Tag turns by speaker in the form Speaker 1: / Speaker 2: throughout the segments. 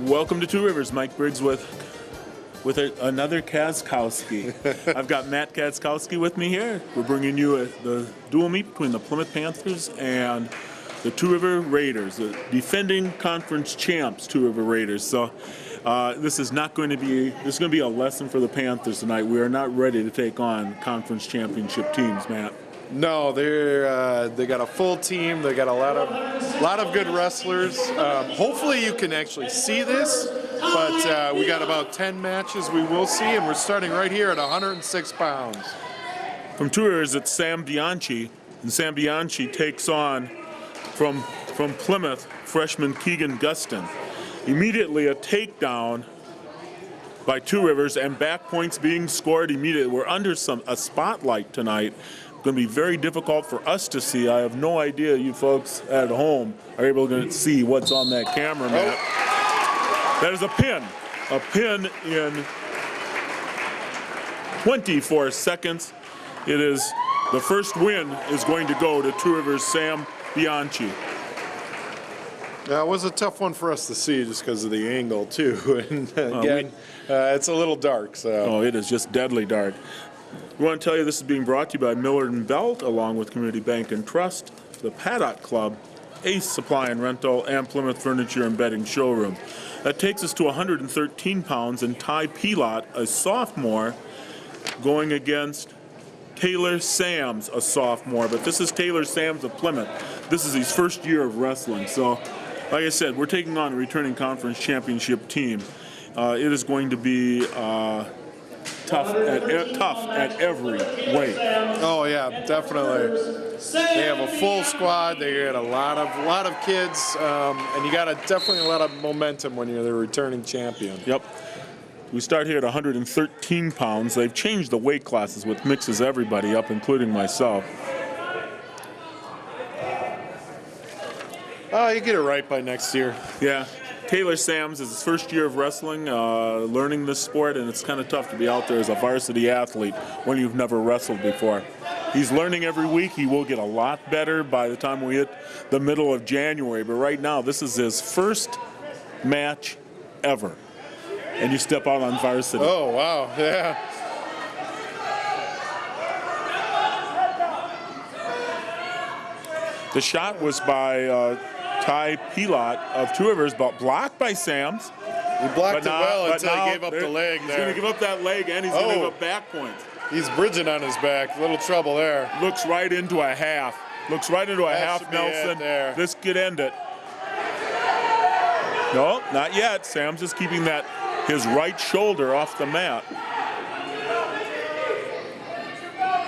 Speaker 1: Welcome to Two Rivers. Mike Briggs with another Kazkowski. I've got Matt Kazkowski with me here. We're bringing you the dual meet between the Plymouth Panthers and the Two River Raiders, the defending conference champs, Two River Raiders. So this is going to be a lesson for the Panthers tonight. We are not ready to take on conference championship teams, Matt.
Speaker 2: No, they got a full team. They got a lot of good wrestlers. Hopefully you can actually see this, but we got about 10 matches we will see, and we're starting right here at 106 pounds.
Speaker 1: From Two Rivers, it's Sam Bianchi, and Sam Bianchi takes on from Plymouth freshman Keegan Gustin. Immediately a takedown by Two Rivers and back points being scored immediately. We're under a spotlight tonight. Going to be very difficult for us to see. I have no idea you folks at home are able to see what's on that camera, Matt. That is a pin in 24 seconds. It is the first win is going to go to Two Rivers' Sam Bianchi.
Speaker 2: Yeah, it was a tough one for us to see just because of the angle too, and again, it's a little dark. So.
Speaker 1: Oh, it is just deadly dark. We want to tell you this is being brought to you by Millard & Belt, along with Community Bank and Trust, the Paddock Club, Ace Supply and Rental, and Plymouth Furniture and Bedding Showroom. That takes us to 113 pounds, and Ty Pilot, a sophomore, going against Taylor Sams, a sophomore. But this is Taylor Sams of Plymouth. This is his first year of wrestling. So, like I said, we're taking on a returning conference championship team. It is going to be tough at every weight.
Speaker 2: Oh yeah, definitely. They have a full squad. They got a lot of kids, and you got definitely a lot of momentum when you're the returning champion.
Speaker 1: Yep. We start here at 113 pounds. They've changed the weight classes, which mixes everybody up, including myself.
Speaker 2: You get it right by next year.
Speaker 1: Yeah. Taylor Sams is his first year of wrestling, learning this sport, and it's kind of tough to be out there as a varsity athlete when you've never wrestled before. He's learning every week. He will get a lot better by the time we hit the middle of January, but right now this is his first match ever. And you step out on varsity.
Speaker 2: Oh, wow, yeah.
Speaker 1: The shot was by Ty Pilot of Two Rivers, but blocked by Sams.
Speaker 2: He blocked it well until he gave up the leg there.
Speaker 1: He's going to give up that leg, and he's going to give up back points.
Speaker 2: He's bridging on his back. A little trouble there.
Speaker 1: Looks right into a half. Looks right into a half, Nelson. This could end it. No, not yet. Sams is keeping his right shoulder off the mat.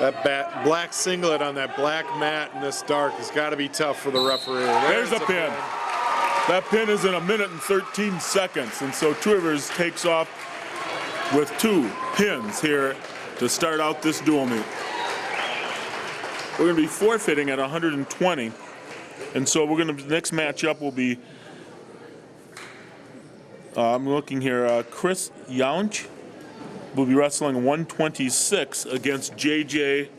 Speaker 2: That black singlet on that black mat in this dark has got to be tough for the referee.
Speaker 1: There's a pin. That pin is in 1 minute and 13 seconds, and so Two Rivers takes off with 2 pins here to start out this dual meet. We're going to be forfeiting at 120, and so the next matchup will be, I'm looking here, Chris Yaunch will be wrestling 126 against J.J.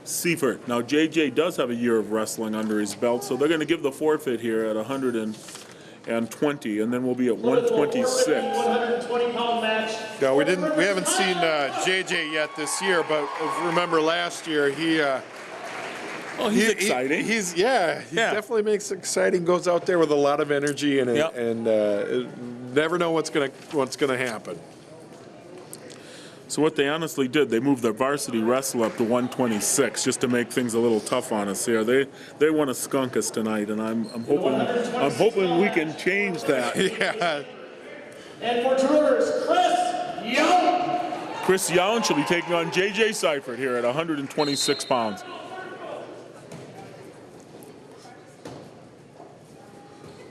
Speaker 1: Seifert. Now, J.J. does have a year of wrestling under his belt, so they're going to give the forfeit here at 120, and then we'll be at 126.
Speaker 3: 120-pound match.
Speaker 2: No, we haven't seen J.J. yet this year, but remember last year he.
Speaker 1: He's exciting.
Speaker 2: He definitely makes it exciting. Goes out there with a lot of energy and never know what's gonna happen.
Speaker 1: So what they honestly did, they moved their varsity wrestle up to 126 just to make things a little tough on us here. They want to skunk us tonight, and I'm hoping we can change that.
Speaker 2: Yeah.
Speaker 3: And for Two Rivers, Chris Young.
Speaker 1: Chris Young shall be taking on J.J. Seifert here at 126 pounds.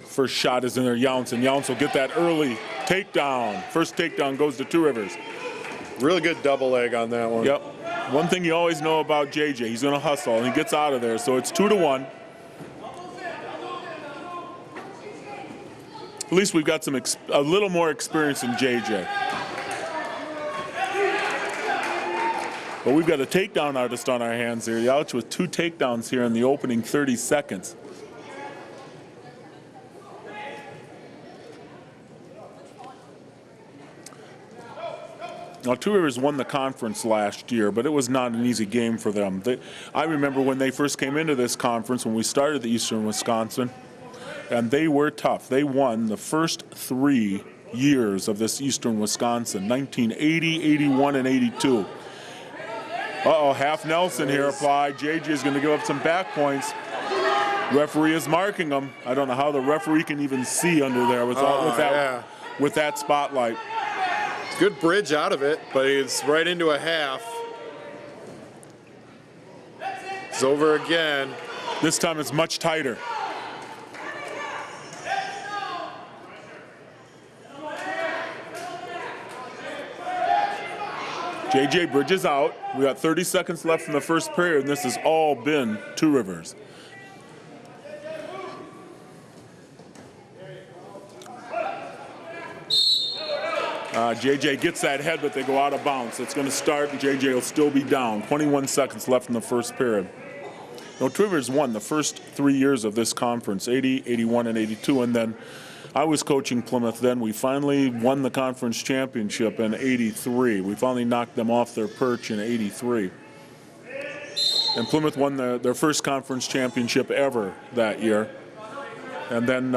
Speaker 1: First shot is in there, Younce, and Younce will get that early takedown. First takedown goes to Two Rivers.
Speaker 2: Really good double leg on that one.
Speaker 1: Yep. One thing you always know about JJ, he's going to hustle, and he gets out of there. So it's 2-1. At least we've got a little more experience in JJ. But we've got a takedown artist on our hands here. Youch with 2 takedowns here in the opening 30 seconds. Now, Two Rivers won the conference last year, but it was not an easy game for them. I remember when they first came into this conference, when we started the Eastern Wisconsin, and they were tough. They won the first 3 years of this Eastern Wisconsin, 1980, 81, and 82. Uh-oh, half Nelson here applied. JJ is going to give up some back points. Referee is marking him. I don't know how the referee can even see under there with that spotlight.
Speaker 2: Good bridge out of it, but it's right into a half. It's over again.
Speaker 1: This time it's much tighter. JJ Bridges out. We got 30 seconds left in the first period, and this has all been Two Rivers. JJ gets that head, but they go out of bounds. It's going to start, and JJ will still be down. 21 seconds left in the first period. Now, Two Rivers won the first 3 years of this conference, 80, 81, and 82, and then I was coaching Plymouth then. We finally won the conference championship in 83. We finally knocked them off their perch in 83. And Plymouth won their first conference championship ever that year. And then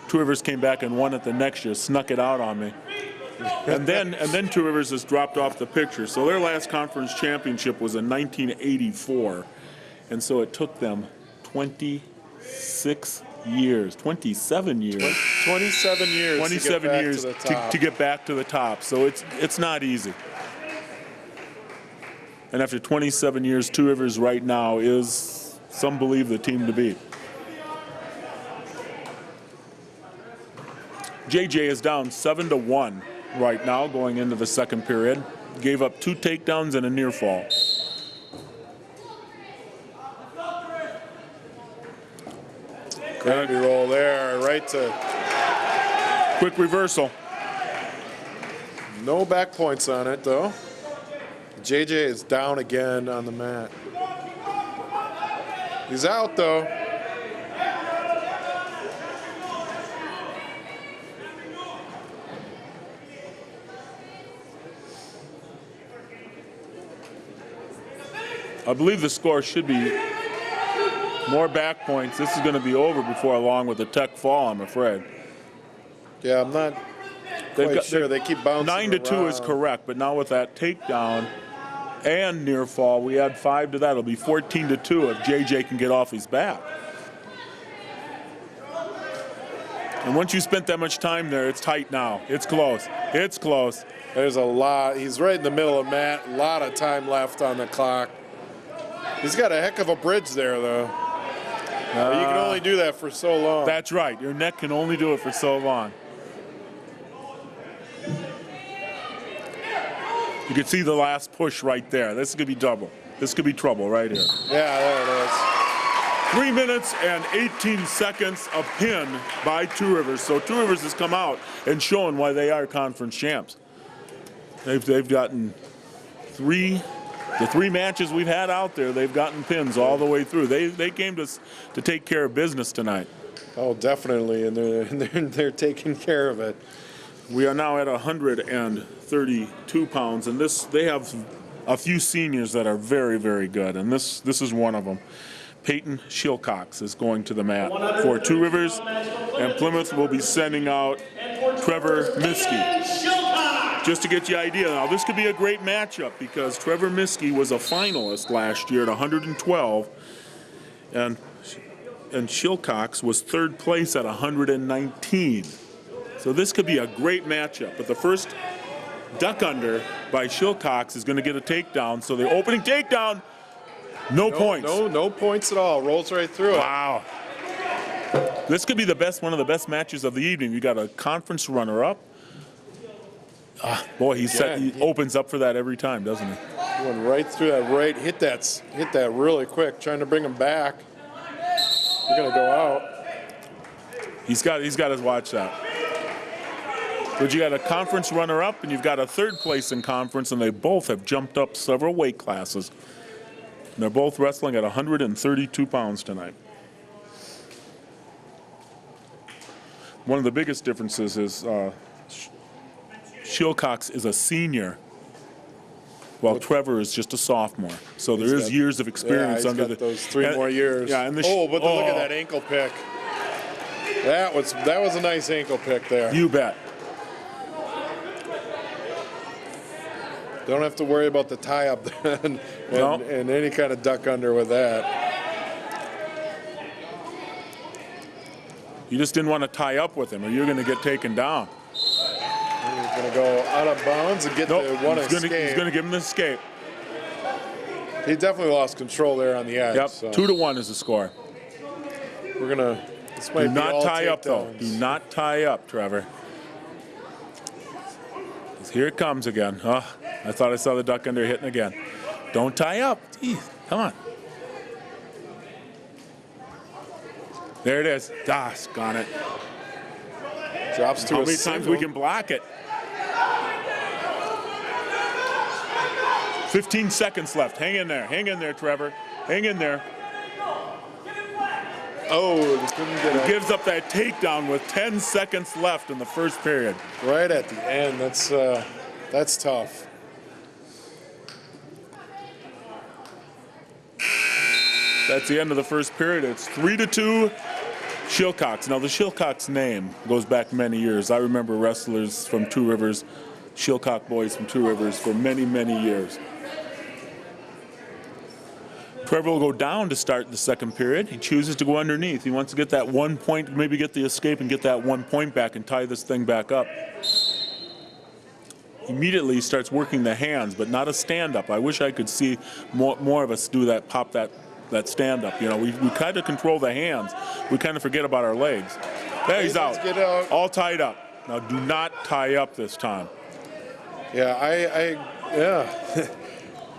Speaker 1: Two Rivers came back and won it the next year, snuck it out on me. And then Two Rivers has dropped off the picture. So their last conference championship was in 1984. And so it took them 27 years
Speaker 2: 27 years
Speaker 1: to get back to the top. So it's not easy. And after 27 years, Two Rivers right now is, some believe, the team to beat. JJ is down 7-1 right now going into the second period. Gave up 2 takedowns and a near fall.
Speaker 2: Gravity roll there, right to.
Speaker 1: Quick reversal.
Speaker 2: No back points on it, though. JJ is down again on the mat. He's out, though.
Speaker 1: I believe the score should be more back points. This is going to be over before long with the tech fall, I'm afraid.
Speaker 2: Yeah, I'm not quite sure. They keep bouncing
Speaker 1: 9-2 is correct, but now with that takedown and near fall, we add 5 to that. It'll be 14-2 if JJ can get off his back. And once you spent that much time there, it's tight now. It's close. It's close.
Speaker 2: There's a lot. He's right in the middle of Matt. A lot of time left on the clock. He's got a heck of a bridge there, though. You can only do that for so long.
Speaker 1: That's right. Your neck can only do it for so long. You can see the last push right there. This could be double. This could be trouble right here.
Speaker 2: Yeah, there it is.
Speaker 1: 3 minutes and 18 seconds, a pin by Two Rivers. So Two Rivers has come out and shown why they are conference champs. They've gotten the 3 matches we've had out there, they've gotten pins all the way through. They came to take care of business tonight.
Speaker 2: Oh, definitely, and they're taking care of it.
Speaker 1: We are now at 132 pounds, and they have a few seniors that are very, very good, and this is one of them. Peyton Shilcox is going to the mat for Two Rivers, and Plymouth will be sending out Trevor Miskey. Just to get you an idea, now this could be a great matchup because Trevor Miskey was a finalist last year at 112, and Shilcox was 3rd place at 119. So this could be a great matchup. But the first duck under by Shilcox is going to get a takedown. So the opening takedown, no points.
Speaker 2: No points at all. Rolls right through it.
Speaker 1: Wow. This could be one of the best matches of the evening. You got a conference runner-up. Boy, he opens up for that every time, doesn't he?
Speaker 2: He went right through that. Right, hit that really quick, trying to bring him back. You're gonna go out.
Speaker 1: He's got to watch that. But you got a conference runner-up, and you've got a 3rd place in conference, and they both have jumped up several weight classes. And they're both wrestling at 132 pounds tonight. One of the biggest differences is Shilcox is a senior, while Trevor is just a sophomore. So there is
Speaker 2: got-
Speaker 1: years of experience
Speaker 2: he's
Speaker 1: under
Speaker 2: got
Speaker 1: the
Speaker 2: those 3 more years.
Speaker 1: Yeah, and the
Speaker 2: but look at that ankle pick. That was a nice ankle pick there.
Speaker 1: You bet.
Speaker 2: Don't have to worry about the tie up and any kind of duck under with that.
Speaker 1: You just didn't want to tie up with him, or you're going to get taken down.
Speaker 2: He's going to go out of bounds and get the one escape.
Speaker 1: He's going to give him the escape.
Speaker 2: He definitely lost control there on the edge.
Speaker 1: Yep,
Speaker 2: So
Speaker 1: 2-1 is the score.
Speaker 2: we're going to. This might
Speaker 1: Do
Speaker 2: be
Speaker 1: not
Speaker 2: all
Speaker 1: tie up, though.
Speaker 2: takedowns.
Speaker 1: Do not tie up, Trevor. 'Cause here it comes again. Oh, I thought I saw the duck under hitting again. Don't tie up. Jeez, come on. There it is. Das, got it.
Speaker 2: Drops to
Speaker 1: How
Speaker 2: a
Speaker 1: many
Speaker 2: single.
Speaker 1: times we can block it? 15 seconds left. Hang in there, Trevor. Hang in there.
Speaker 2: Oh, he couldn't get it.
Speaker 1: Gives up that takedown with 10 seconds left in the first period.
Speaker 2: Right at the end. That's tough.
Speaker 1: That's the end of the first period. It's 3-2 Shilcox. Now the Shilcox name goes back many years. I remember wrestlers from Two Rivers, Shilcox boys from Two Rivers for many, many years. Trevor will go down to start the second period. He chooses to go underneath. He wants to get that 1 point, maybe get the escape and get that 1 point back and tie this thing back up. Immediately he starts working the hands, but not a stand-up. I wish I could see more of us do that, pop that stand-up. You know, we kind of control the hands. We kind of forget about our legs. There he's out.
Speaker 2: Let's get out.
Speaker 1: All tied up. Now do not tie up this time.
Speaker 2: Yeah, yeah.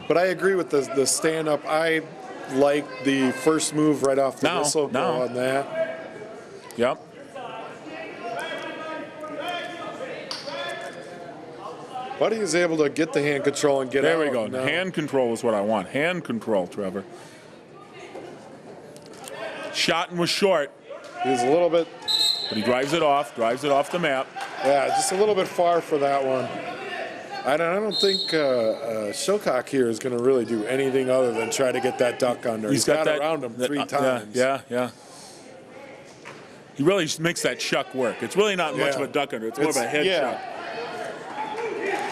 Speaker 2: But I agree with the stand-up. I like the first move right off the whistle go on that.
Speaker 1: Yep.
Speaker 2: Buddy is able to get the hand control and get out.
Speaker 1: There we go.
Speaker 2: now.
Speaker 1: Hand control is what I want. Hand control, Trevor. Shot and was short,
Speaker 2: He's a little bit,
Speaker 1: but he drives it off the map.
Speaker 2: yeah, just a little bit far for that one. I don't think Shilcox here is going to really do anything other than try to get that duck under. He's got
Speaker 1: that,
Speaker 2: around him 3 times.
Speaker 1: Yeah. He really makes that shuck work. It's really not much
Speaker 2: Yeah.
Speaker 1: of a duck under. It's more of a head
Speaker 2: yeah.
Speaker 1: shuck.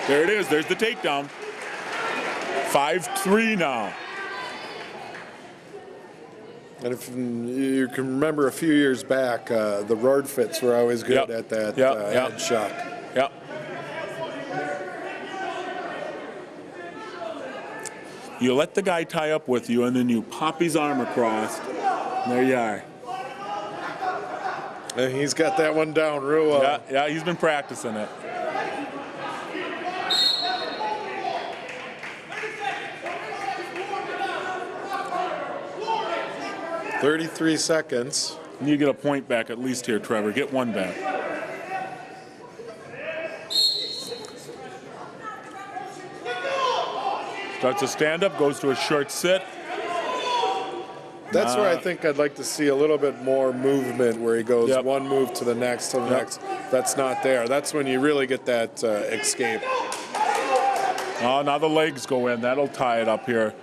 Speaker 1: There it is. There's the takedown. 5-3 now.
Speaker 2: And if you can remember a few years back, the road fits were always good at that head shuck.
Speaker 1: Yep. You let the guy tie up with you, and then you pop his arm across. There you are.
Speaker 2: And he's got that one down real well.
Speaker 1: Yeah, he's been practicing it.
Speaker 2: Yeah. 33 seconds.
Speaker 1: You get a point back at least here, Trevor. Get one back. Starts a stand-up, goes to a short sit.
Speaker 2: That's where I think I'd like to see a little bit more movement where he goes one move to the next, next. That's not there. That's when you really get that escape.
Speaker 1: Oh, now the legs go in. That'll tie it up here.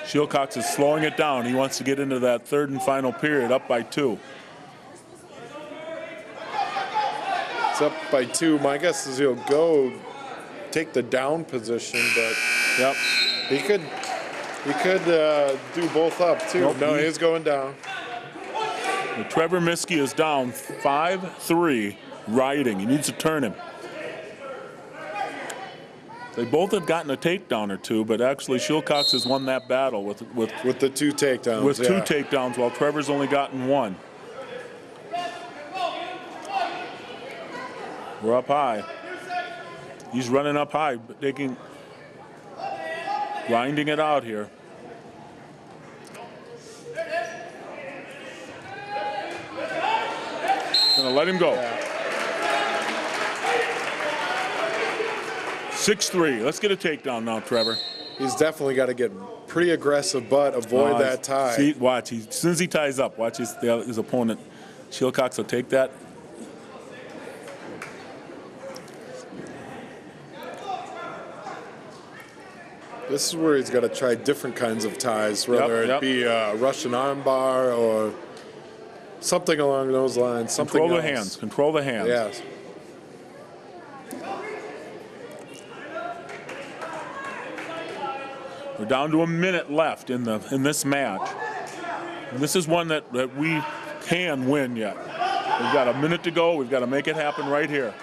Speaker 1: Shilcox is slowing it down. He wants to get into that third and final period, up by 2.
Speaker 2: It's up by 2. My guess is he'll go take the down position, but he could do both up too.
Speaker 1: Nope,
Speaker 2: No, he's going down.
Speaker 1: Trevor Miskey is down 5-3, riding. He needs to turn him. They both have gotten a takedown or two, but actually Shilcox has won that battle with
Speaker 2: the 2 takedowns.
Speaker 1: With 2 takedowns, while Trevor's only gotten 1. We're up high. He's running up high, but grinding it out here. Gonna let him go. 6-3. Let's get a takedown now, Trevor.
Speaker 2: He's definitely got to get pretty aggressive, but avoid that tie.
Speaker 1: See, watch. As soon as he ties up, watch his opponent. Shilcox will take that.
Speaker 2: This is where he's got to try different kinds of ties, whether it be a Russian armbar or something along those lines. Something
Speaker 1: Control
Speaker 2: else.
Speaker 1: the hands. Control the hands.
Speaker 2: Yes.
Speaker 1: We're down to a minute left in this match. And this is one that we can win yet. We've got a minute to go. We've got to make it happen right here.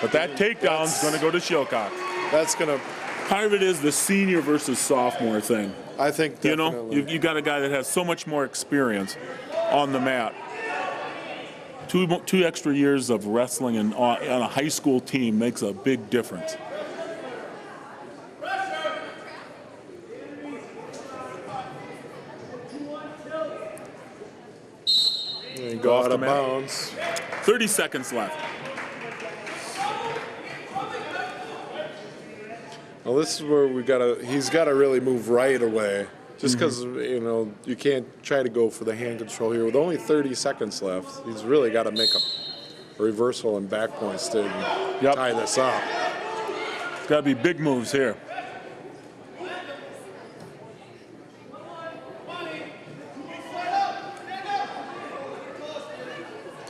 Speaker 1: But that takedown's going to go to Shillcox.
Speaker 2: That's going to...
Speaker 1: Part of it is the senior versus sophomore thing.
Speaker 2: I think definitely.
Speaker 1: You know, you got a guy that has so much more experience on the mat. Two extra years of wrestling on a high school team makes a big difference.
Speaker 2: And go out of bounds.
Speaker 1: 30 seconds left.
Speaker 2: Well, this is where he's got to really move right away. Just because, you know, you can't try to go for the hand control here. With only 30 seconds left, he's really got to make a reversal and back points to tie this up.
Speaker 1: It's got to be big moves here.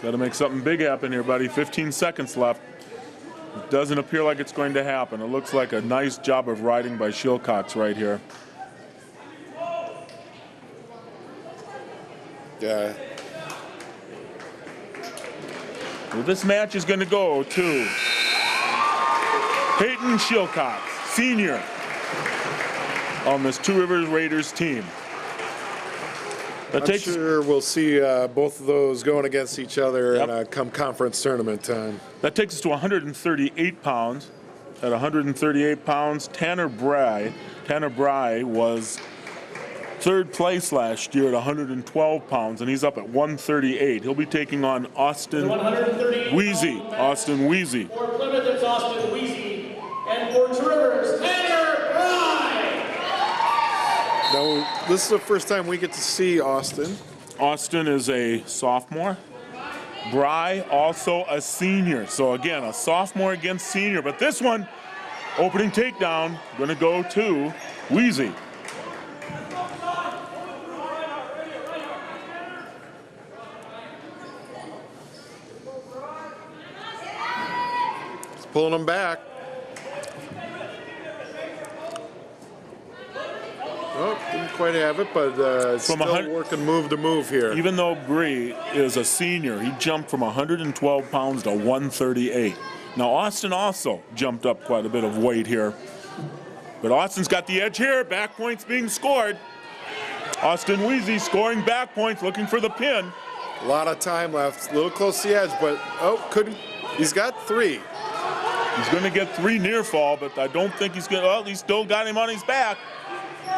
Speaker 1: Got to make something big happen here, buddy. 15 seconds left. It doesn't appear like it's going to happen. It looks like a nice job of riding by Shillcox right here.
Speaker 2: Yeah.
Speaker 1: Well, this match is going to go to Peyton Shillcox, senior, on this Two Rivers Raiders team.
Speaker 2: I'm sure we'll see both of those going against each other in come conference tournament time.
Speaker 1: That takes us to 138 pounds. At 138 pounds, Tanner Bry was third place last year at 112 pounds, and he's up at 138. He'll be taking on Austin Wheezy. Austin Wheezy.
Speaker 3: For Plymouth, it's Austin Wheezy. And for Two Rivers, Tanner Bry.
Speaker 2: Now, this is the first time we get to see Austin.
Speaker 1: Austin is a sophomore. Bry also a senior. So again, a sophomore against senior. But this one, opening takedown, going to go to Wheezy.
Speaker 2: He's pulling him back. Oh, didn't quite have it, but still working move to move here.
Speaker 1: Even though Bree is a senior, he jumped from 112 pounds to 138. Now, Austin also jumped up quite a bit of weight here. But Austin's got the edge here. Back points being scored. Austin Wheezy scoring back points, looking for the pin.
Speaker 2: A lot of time left. A little close to the edge, but couldn't. He's got three.
Speaker 1: He's going to get three near fall, but I don't think he's going to. Well, he's still got him on his back.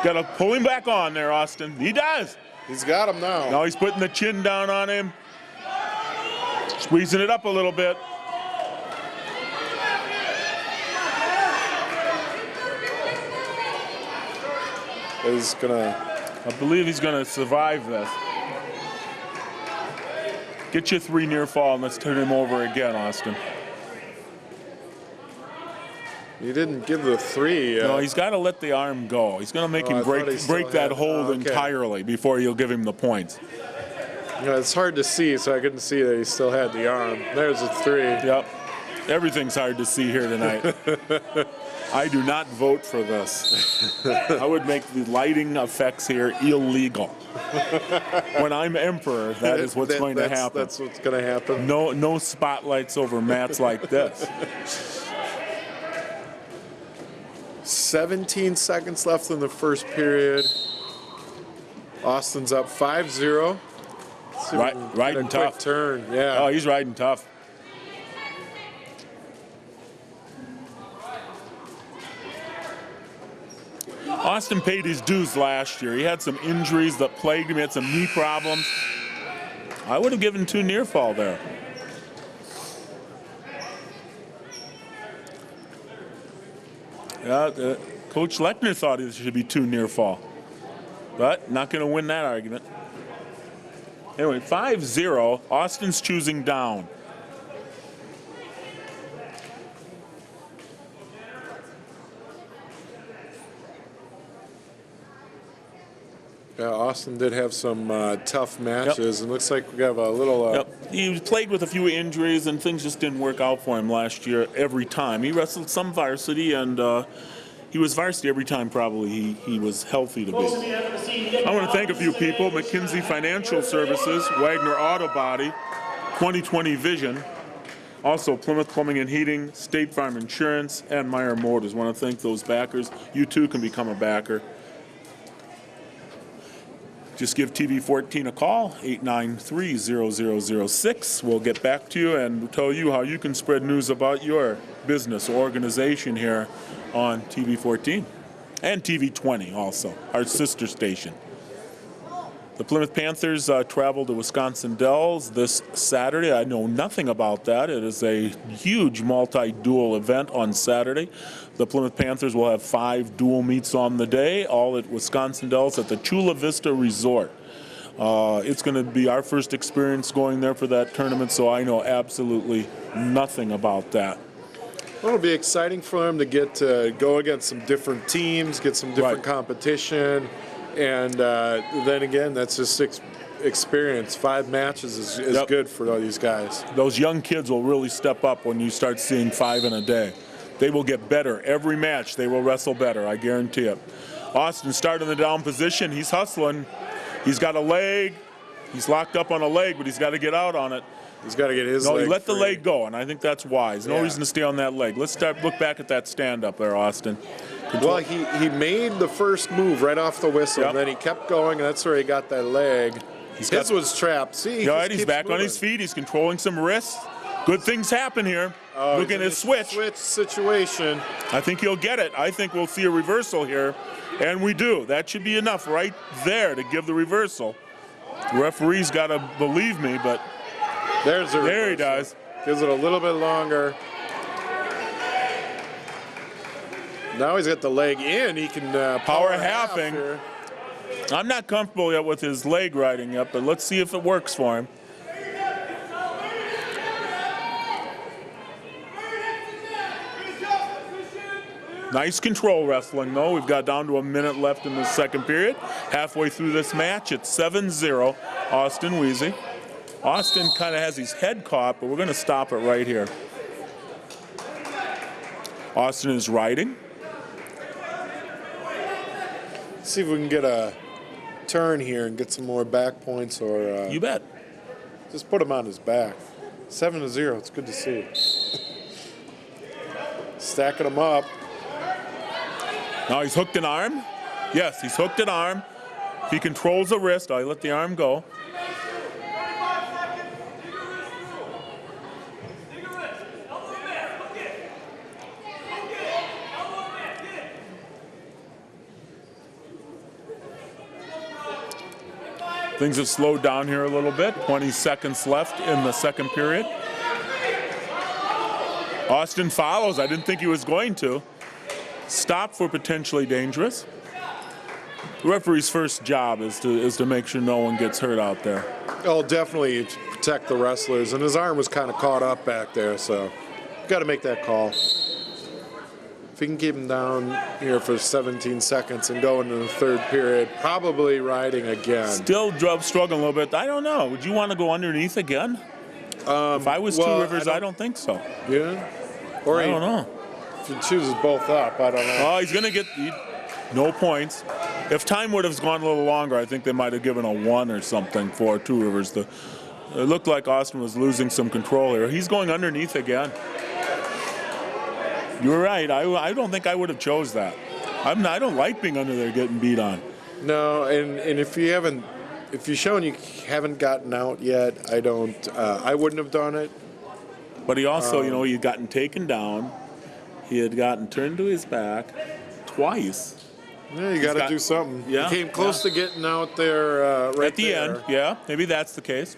Speaker 1: Got to pull him back on there, Austin. He does.
Speaker 2: He's got him now.
Speaker 1: Now he's putting the chin down on him. Squeezing it up a little bit.
Speaker 2: He's gonna.
Speaker 1: I believe he's going to survive this. Get you three near fall and let's turn him over again, Austin.
Speaker 2: You didn't give the three.
Speaker 1: No, he's got to let the arm go. He's going to make him break that hold entirely before you'll give him the points.
Speaker 2: Yeah, it's hard to see, so I couldn't see that he still had the arm. There's a three.
Speaker 1: Yep. Everything's hard to see here tonight. I do not vote for this. I would make the lighting effects here illegal. When I'm emperor, that is what's going to happen.
Speaker 2: That's what's going to happen.
Speaker 1: No spotlights over mats like this.
Speaker 2: 17 seconds left in the first period. Austin's up 5-0.
Speaker 1: Riding tough.
Speaker 2: Turn, yeah.
Speaker 1: Oh, he's riding tough. Austin paid his dues last year. He had some injuries that plagued him. He had some knee problems. I would have given two near fall there. Coach Lechner thought it should be two near fall, but not going to win that argument. Anyway, 5-0. Austin's choosing down.
Speaker 2: Yeah, Austin did have some tough matches, and looks like we have a little.
Speaker 1: Yep. He was plagued with a few injuries, and things just didn't work out for him last year every time. He wrestled some varsity, and he was varsity every time probably he was healthy to be. I want to thank a few people: McKinsey Financial Services, Wagner Auto Body, 2020 Vision, also Plymouth Plumbing and Heating, State Farm Insurance, and Meyer Motors. I want to thank those backers. You too can become a backer. Just give TV14 a call, 893-0006. We'll get back to you and tell you how you can spread news about your business or organization here on TV14 and TV20 also, our sister station. The Plymouth Panthers travel to Wisconsin Dells this Saturday. I know nothing about that. It is a huge multi-dual event on Saturday. The Plymouth Panthers will have 5 dual meets on the day, all at Wisconsin Dells at the Chula Vista Resort. It's going to be our first experience going there for that tournament, so I know absolutely nothing about that.
Speaker 2: Well, it'll be exciting for them to get to go against some different teams, get some different competition. And then again, that's just experience. 5 matches is good for all these guys.
Speaker 1: Those young kids will really step up when you start seeing 5 in a day. They will get better. Every match, they will wrestle better, I guarantee it. Austin started in the down position. He's hustling. He's got a leg. He's locked up on a leg, but he's got to get out on it.
Speaker 2: He's got to get his leg
Speaker 1: No, he let
Speaker 2: free.
Speaker 1: the leg go, and I think that's wise. No reason to stay on that leg. Let's look back at that stand-up there, Austin.
Speaker 2: Well, he made the first move right off the whistle, and then he kept going, and that's where he got that leg. His was trapped. See,
Speaker 1: he's back on his feet. He's controlling some wrists. Good things happen here. Look at his switch.
Speaker 2: Switch situation.
Speaker 1: I think he'll get it. I think we'll see a reversal here, and we do. That should be enough right there to give the reversal. The referee's got to believe me, but
Speaker 2: there's a reversal.
Speaker 1: There he does.
Speaker 2: Gives it a little bit longer. Now he's got the leg in. He can power halving. Here.
Speaker 1: I'm not comfortable yet with his leg riding yet, but let's see if it works for him. Nice control wrestling, though. We've got down to a minute left in the second period. Halfway through this match, it's 7-0, Austin Wheezy. Austin kind of has his head caught, but we're going to stop it right here. Austin is riding.
Speaker 2: See if we can get a turn here and get some more back points, or
Speaker 1: you bet.
Speaker 2: Just put him on his back. 7-0. It's good to see. Stacking him up.
Speaker 1: Now he's hooked an arm. Yes, he's hooked an arm. He controls the wrist. I let the arm go. Things have slowed down here a little bit. 20 seconds left in the second period. Austin follows. I didn't think he was going to. Stop for potentially dangerous. The referee's first job is to make sure no one gets hurt out there.
Speaker 2: Oh, definitely protect the wrestlers. And his arm was kind of caught up back there, so you got to make that call. If he can keep him down here for 17 seconds and go into the third period, probably riding again.
Speaker 1: Still struggling a little bit. I don't know. Would you want to go underneath again? If I was Two Rivers, I don't think so.
Speaker 2: Yeah? Or
Speaker 1: I don't know.
Speaker 2: If he chooses both up, I don't know.
Speaker 1: Oh, he's going to get no points. If time would have gone a little longer, I think they might have given a 1 or something for Two Rivers. It looked like Austin was losing some control here. He's going underneath again. You're right. I don't think I would have chose that. I don't like being under there getting beat on.
Speaker 2: No, and if you're showing you haven't gotten out yet, I wouldn't have done it.
Speaker 1: But he also, he had gotten taken down. He had gotten turned to his back twice.
Speaker 2: Yeah, you got to do something.
Speaker 1: Yeah,
Speaker 2: he came close to getting out there right
Speaker 1: at the end. Yeah, maybe that's the case.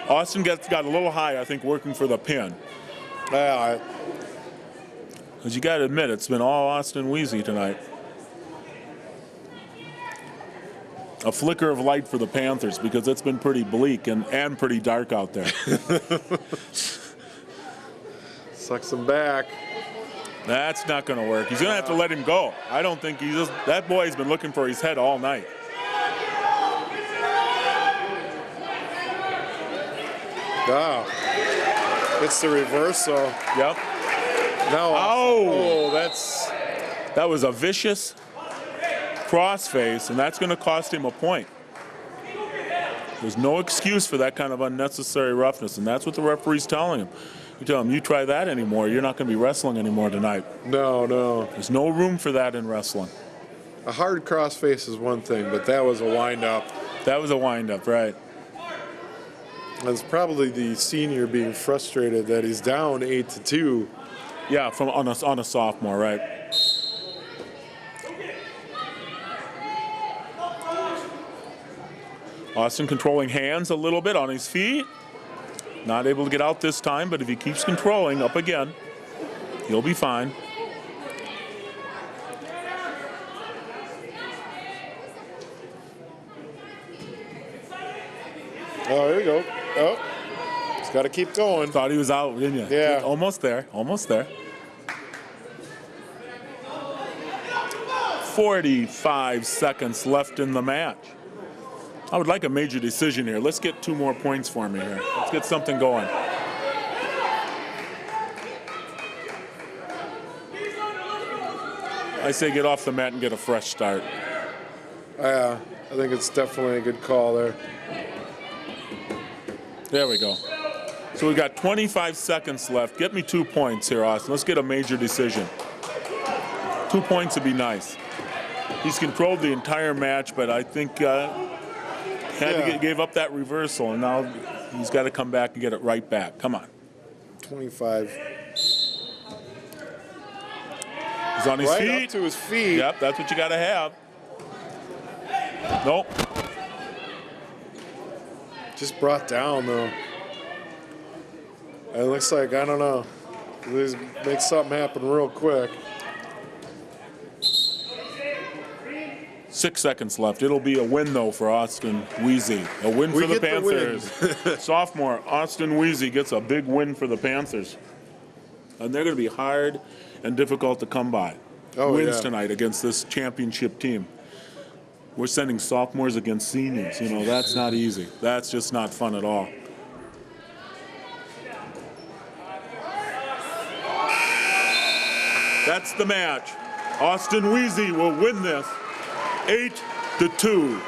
Speaker 1: Austin got a little high, I think, working for the pin.
Speaker 2: Well,
Speaker 1: because you got to admit, it's been all Austin Wheezy tonight. A flicker of light for the Panthers because it's been pretty bleak and pretty dark out there.
Speaker 2: Sucks them back.
Speaker 1: That's not going to work. He's going to have to let him go. I don't think that boy's been looking for his head all night.
Speaker 2: Wow. It's the reversal.
Speaker 1: Yep.
Speaker 2: No.
Speaker 1: Oh.
Speaker 2: That
Speaker 1: was a vicious crossface, and that's going to cost him a point. There's no excuse for that kind of unnecessary roughness, and that's what the referee's telling him. You tell him, you try that anymore, you're not going to be wrestling anymore tonight.
Speaker 2: No.
Speaker 1: There's no room for that in wrestling.
Speaker 2: A hard crossface is one thing, but that was a wind-up.
Speaker 1: That was a wind-up, right.
Speaker 2: That's probably the senior being frustrated that he's down 8-2.
Speaker 1: Yeah, on a sophomore, right. Austin controlling hands a little bit on his feet. Not able to get out this time, but if he keeps controlling up again, he'll be fine.
Speaker 2: Oh, there you go. Oh, he's got to keep going.
Speaker 1: Thought he was out, didn't you?
Speaker 2: Yeah.
Speaker 1: Almost there, almost there. 45 seconds left in the match. I would like a major decision here. Let's get 2 more points for me here. Let's get something going. I say get off the mat and get a fresh start.
Speaker 2: Yeah, I think it's definitely a good call there.
Speaker 1: There we go. So we've got 25 seconds left. Get me 2 points here, Austin. Let's get a major decision. 2 points would be nice. He's controlled the entire match, but I think gave up that reversal, and now he's got to come back and get it right back. Come on.
Speaker 2: 25.
Speaker 1: He's on his
Speaker 2: Right
Speaker 1: feet.
Speaker 2: up to his feet.
Speaker 1: Yep, that's what you got to have. Nope.
Speaker 2: Just brought down, though. It looks like, I don't know. Let's make something happen real quick.
Speaker 1: 6 seconds left. It'll be a win, though, for Austin Wheezy. A win for the Panthers. Sophomore Austin Wheezy gets a big win for the Panthers. And they're going to be hard and difficult to come by. Wins tonight against this championship team. We're sending sophomores against seniors. You know, that's not easy. That's just not fun at all. That's the match. Austin Wheezy will win this 8-2.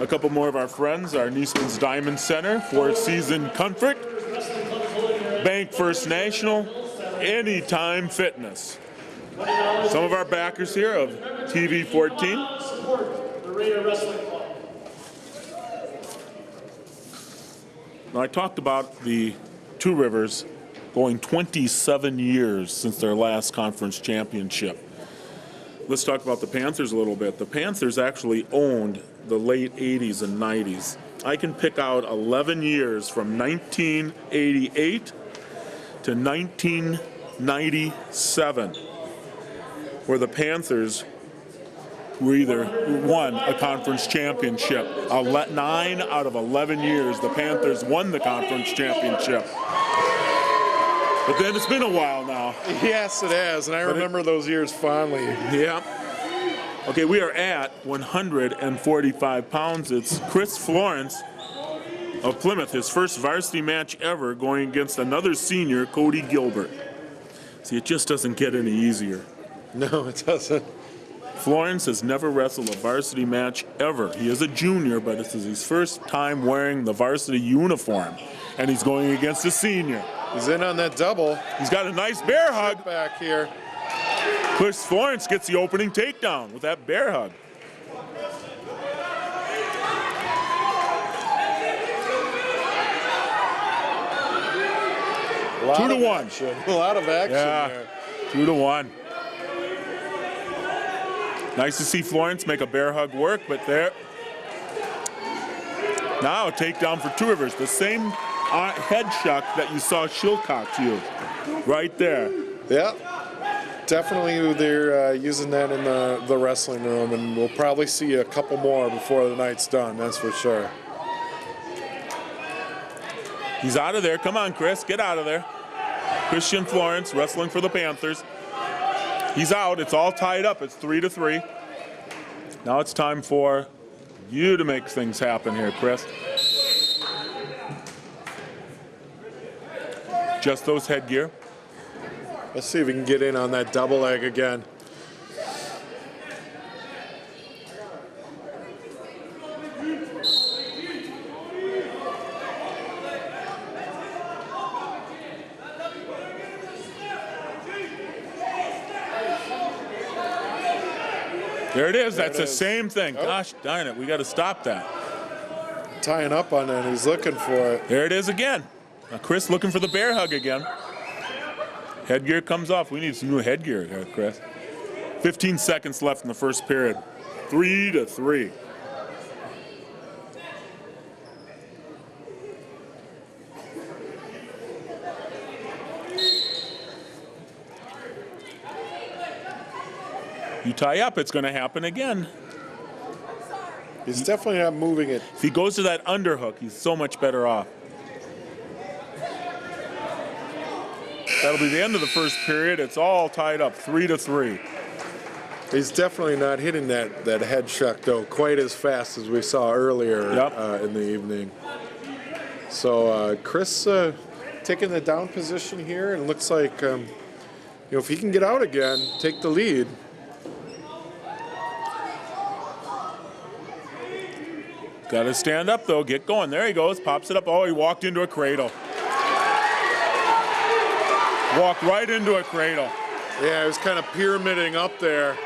Speaker 1: A couple more of our friends, our Niesman's Diamond Center, four-season comfort, Bank First National, Anytime Fitness. Some of our backers here of TV 14.
Speaker 3: Support the Raider Wrestling Club.
Speaker 1: Now, I talked about the Two Rivers going 27 years since their last conference championship. Let's talk about the Panthers a little bit. The Panthers actually owned the late 80s and 90s. I can pick out 11 years from 1988 to 1997 where the Panthers were either won a conference championship. 9 out of 11 years, the Panthers won the conference championship. But then it's been a while now.
Speaker 2: Yes, it has, and I remember those years fondly.
Speaker 1: Yeah. Okay, we are at 145 pounds. It's Chris Florence of Plymouth, his first varsity match ever, going against another senior, Cody Gilbert. See, it just doesn't get any easier.
Speaker 2: No, it doesn't.
Speaker 1: Florence has never wrestled a varsity match ever. He is a junior, but this is his first time wearing the varsity uniform, and he's going against a senior.
Speaker 2: He's in on that double.
Speaker 1: He's got a nice bear hug.
Speaker 2: Back here.
Speaker 1: Chris Florence gets the opening takedown with that bear hug.
Speaker 2: A lot
Speaker 1: 2-1.
Speaker 2: Action. A lot of action there.
Speaker 1: 2-1. Nice to see Florence make a bear hug work, but there. Now a takedown for Two Rivers. The same head shock that you saw Shilcox use. Right there.
Speaker 2: Yeah. Definitely they're using that in the wrestling room, and we'll probably see a couple more before the night's done, that's for sure.
Speaker 1: He's out of there. Come on, Chris, get out of there. Christian Florence wrestling for the Panthers. He's out. It's all tied up. It's 3-3. Now it's time for you to make things happen here, Chris. Just those headgear.
Speaker 2: Let's see if we can get in on that double leg again.
Speaker 1: There it is. That's the same thing.
Speaker 2: Oh.
Speaker 1: Gosh darn it. We got to stop that.
Speaker 2: Tying up on it. He's looking for it.
Speaker 1: There it is again. Now Chris looking for the bear hug again. Headgear comes off. We need some new headgear here, Chris. 15 seconds left in the first period. 3-3. You tie up, it's going to happen again.
Speaker 2: He's definitely not moving it.
Speaker 1: If he goes to that underhook, he's so much better off. That'll be the end of the first period. It's all tied up, 3-3.
Speaker 2: He's definitely not hitting that head chuck, though, quite as fast as we saw earlier in the evening. So Chris taking the down position here, and looks like if he can get out again, take the lead.
Speaker 1: Got to stand up, though. Get going. There he goes. Pops it up. Oh, he walked into a cradle. Walked right into a cradle.
Speaker 2: Yeah, he was kind of pyramiding up there.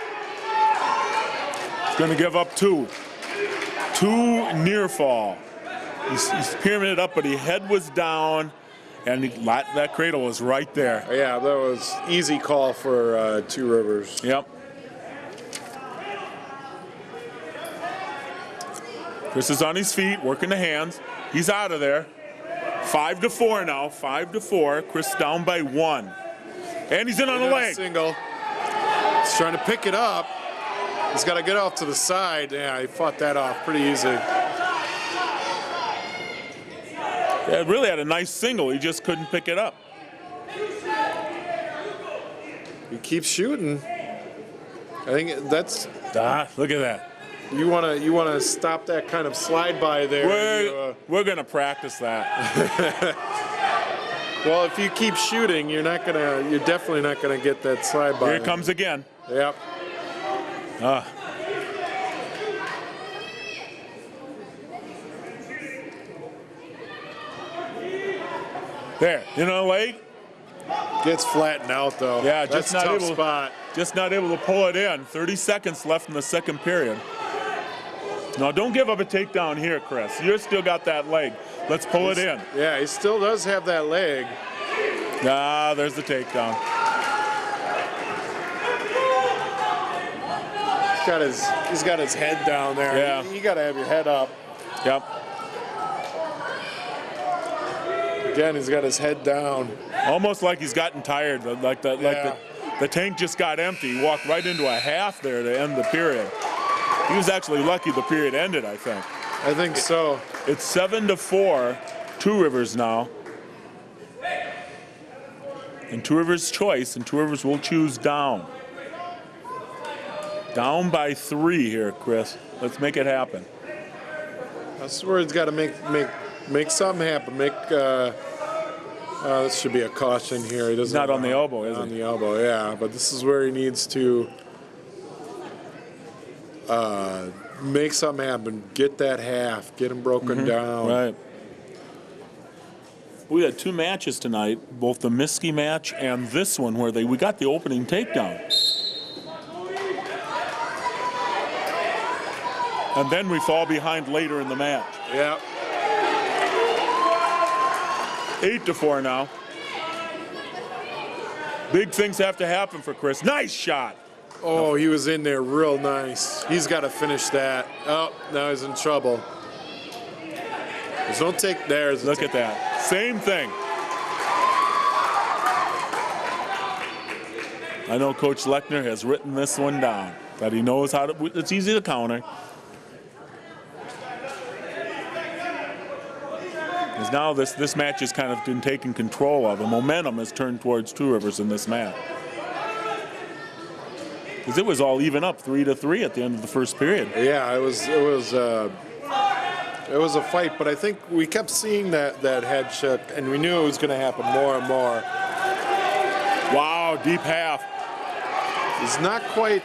Speaker 1: He's going to give up two. Two near fall. He's pyramided up, but his head was down, and that cradle was right there.
Speaker 2: Yeah, that was easy call for Two Rivers.
Speaker 1: Yep. Chris is on his feet, working the hands. He's out of there. 5-4 now, 5-4. Chris down by 1. And he's in on the leg.
Speaker 2: Single. He's trying to pick it up. He's got to get off to the side. Yeah, he fought that off pretty easy.
Speaker 1: Yeah, really had a nice single. He just couldn't pick it up.
Speaker 2: He keeps shooting. I think that's.
Speaker 1: Look at that.
Speaker 2: You want to stop that kind of slide by there.
Speaker 1: We're gonna practice that.
Speaker 2: Well, if you keep shooting, you're definitely not gonna get that slide by.
Speaker 1: Here it comes again.
Speaker 2: Yep.
Speaker 1: There, in on the leg.
Speaker 2: Gets flattened out though.
Speaker 1: Yeah,
Speaker 2: that's
Speaker 1: just
Speaker 2: a
Speaker 1: not
Speaker 2: tough
Speaker 1: able.
Speaker 2: spot.
Speaker 1: Just not able to pull it in. 30 seconds left in the second period. No, don't give up a takedown here, Chris. You still got that leg. Let's pull it in.
Speaker 2: Yeah, he still does have that leg.
Speaker 1: There's the takedown.
Speaker 2: He's got his head down there.
Speaker 1: Yeah.
Speaker 2: You got to have your head up.
Speaker 1: Yep.
Speaker 2: Again, he's got his head down.
Speaker 1: Almost like he's gotten tired. Like the tank just got empty. He walked right into a half there to end the period. He was actually lucky the period ended, I think.
Speaker 2: I think so.
Speaker 1: It's 7-4, Two Rivers now. And Two Rivers' choice, and Two Rivers will choose down. Down by 3 here, Chris. Let's make it happen.
Speaker 2: That's where he's got to make something happen. This should be a caution here. He doesn't.
Speaker 1: Not on the elbow, is
Speaker 2: on
Speaker 1: he?
Speaker 2: the elbow, yeah. But this is where he needs to make something happen. Get that half. Get him broken down.
Speaker 1: Right. We had 2 matches tonight, both the Miskey match and this one, where we got the opening takedown. And then we fall behind later in the match.
Speaker 2: Yeah.
Speaker 1: 8-4 now. Big things have to happen for Chris. Nice shot.
Speaker 2: Oh, he was in there real nice. He's got to finish that. Oh, now he's in trouble. There's no take there.
Speaker 1: Look at that. Same thing. I know Coach Lechner has written this one down, that he knows how to, it's easy to counter. Because now this match has kind of been taken control of. The momentum has turned towards Two Rivers in this match. Because it was all even up 3-3 at the end of the first period.
Speaker 2: Yeah, it was a fight, but I think we kept seeing that head check, and we knew it was going to happen more and more.
Speaker 1: Wow, deep half.
Speaker 2: He's not quite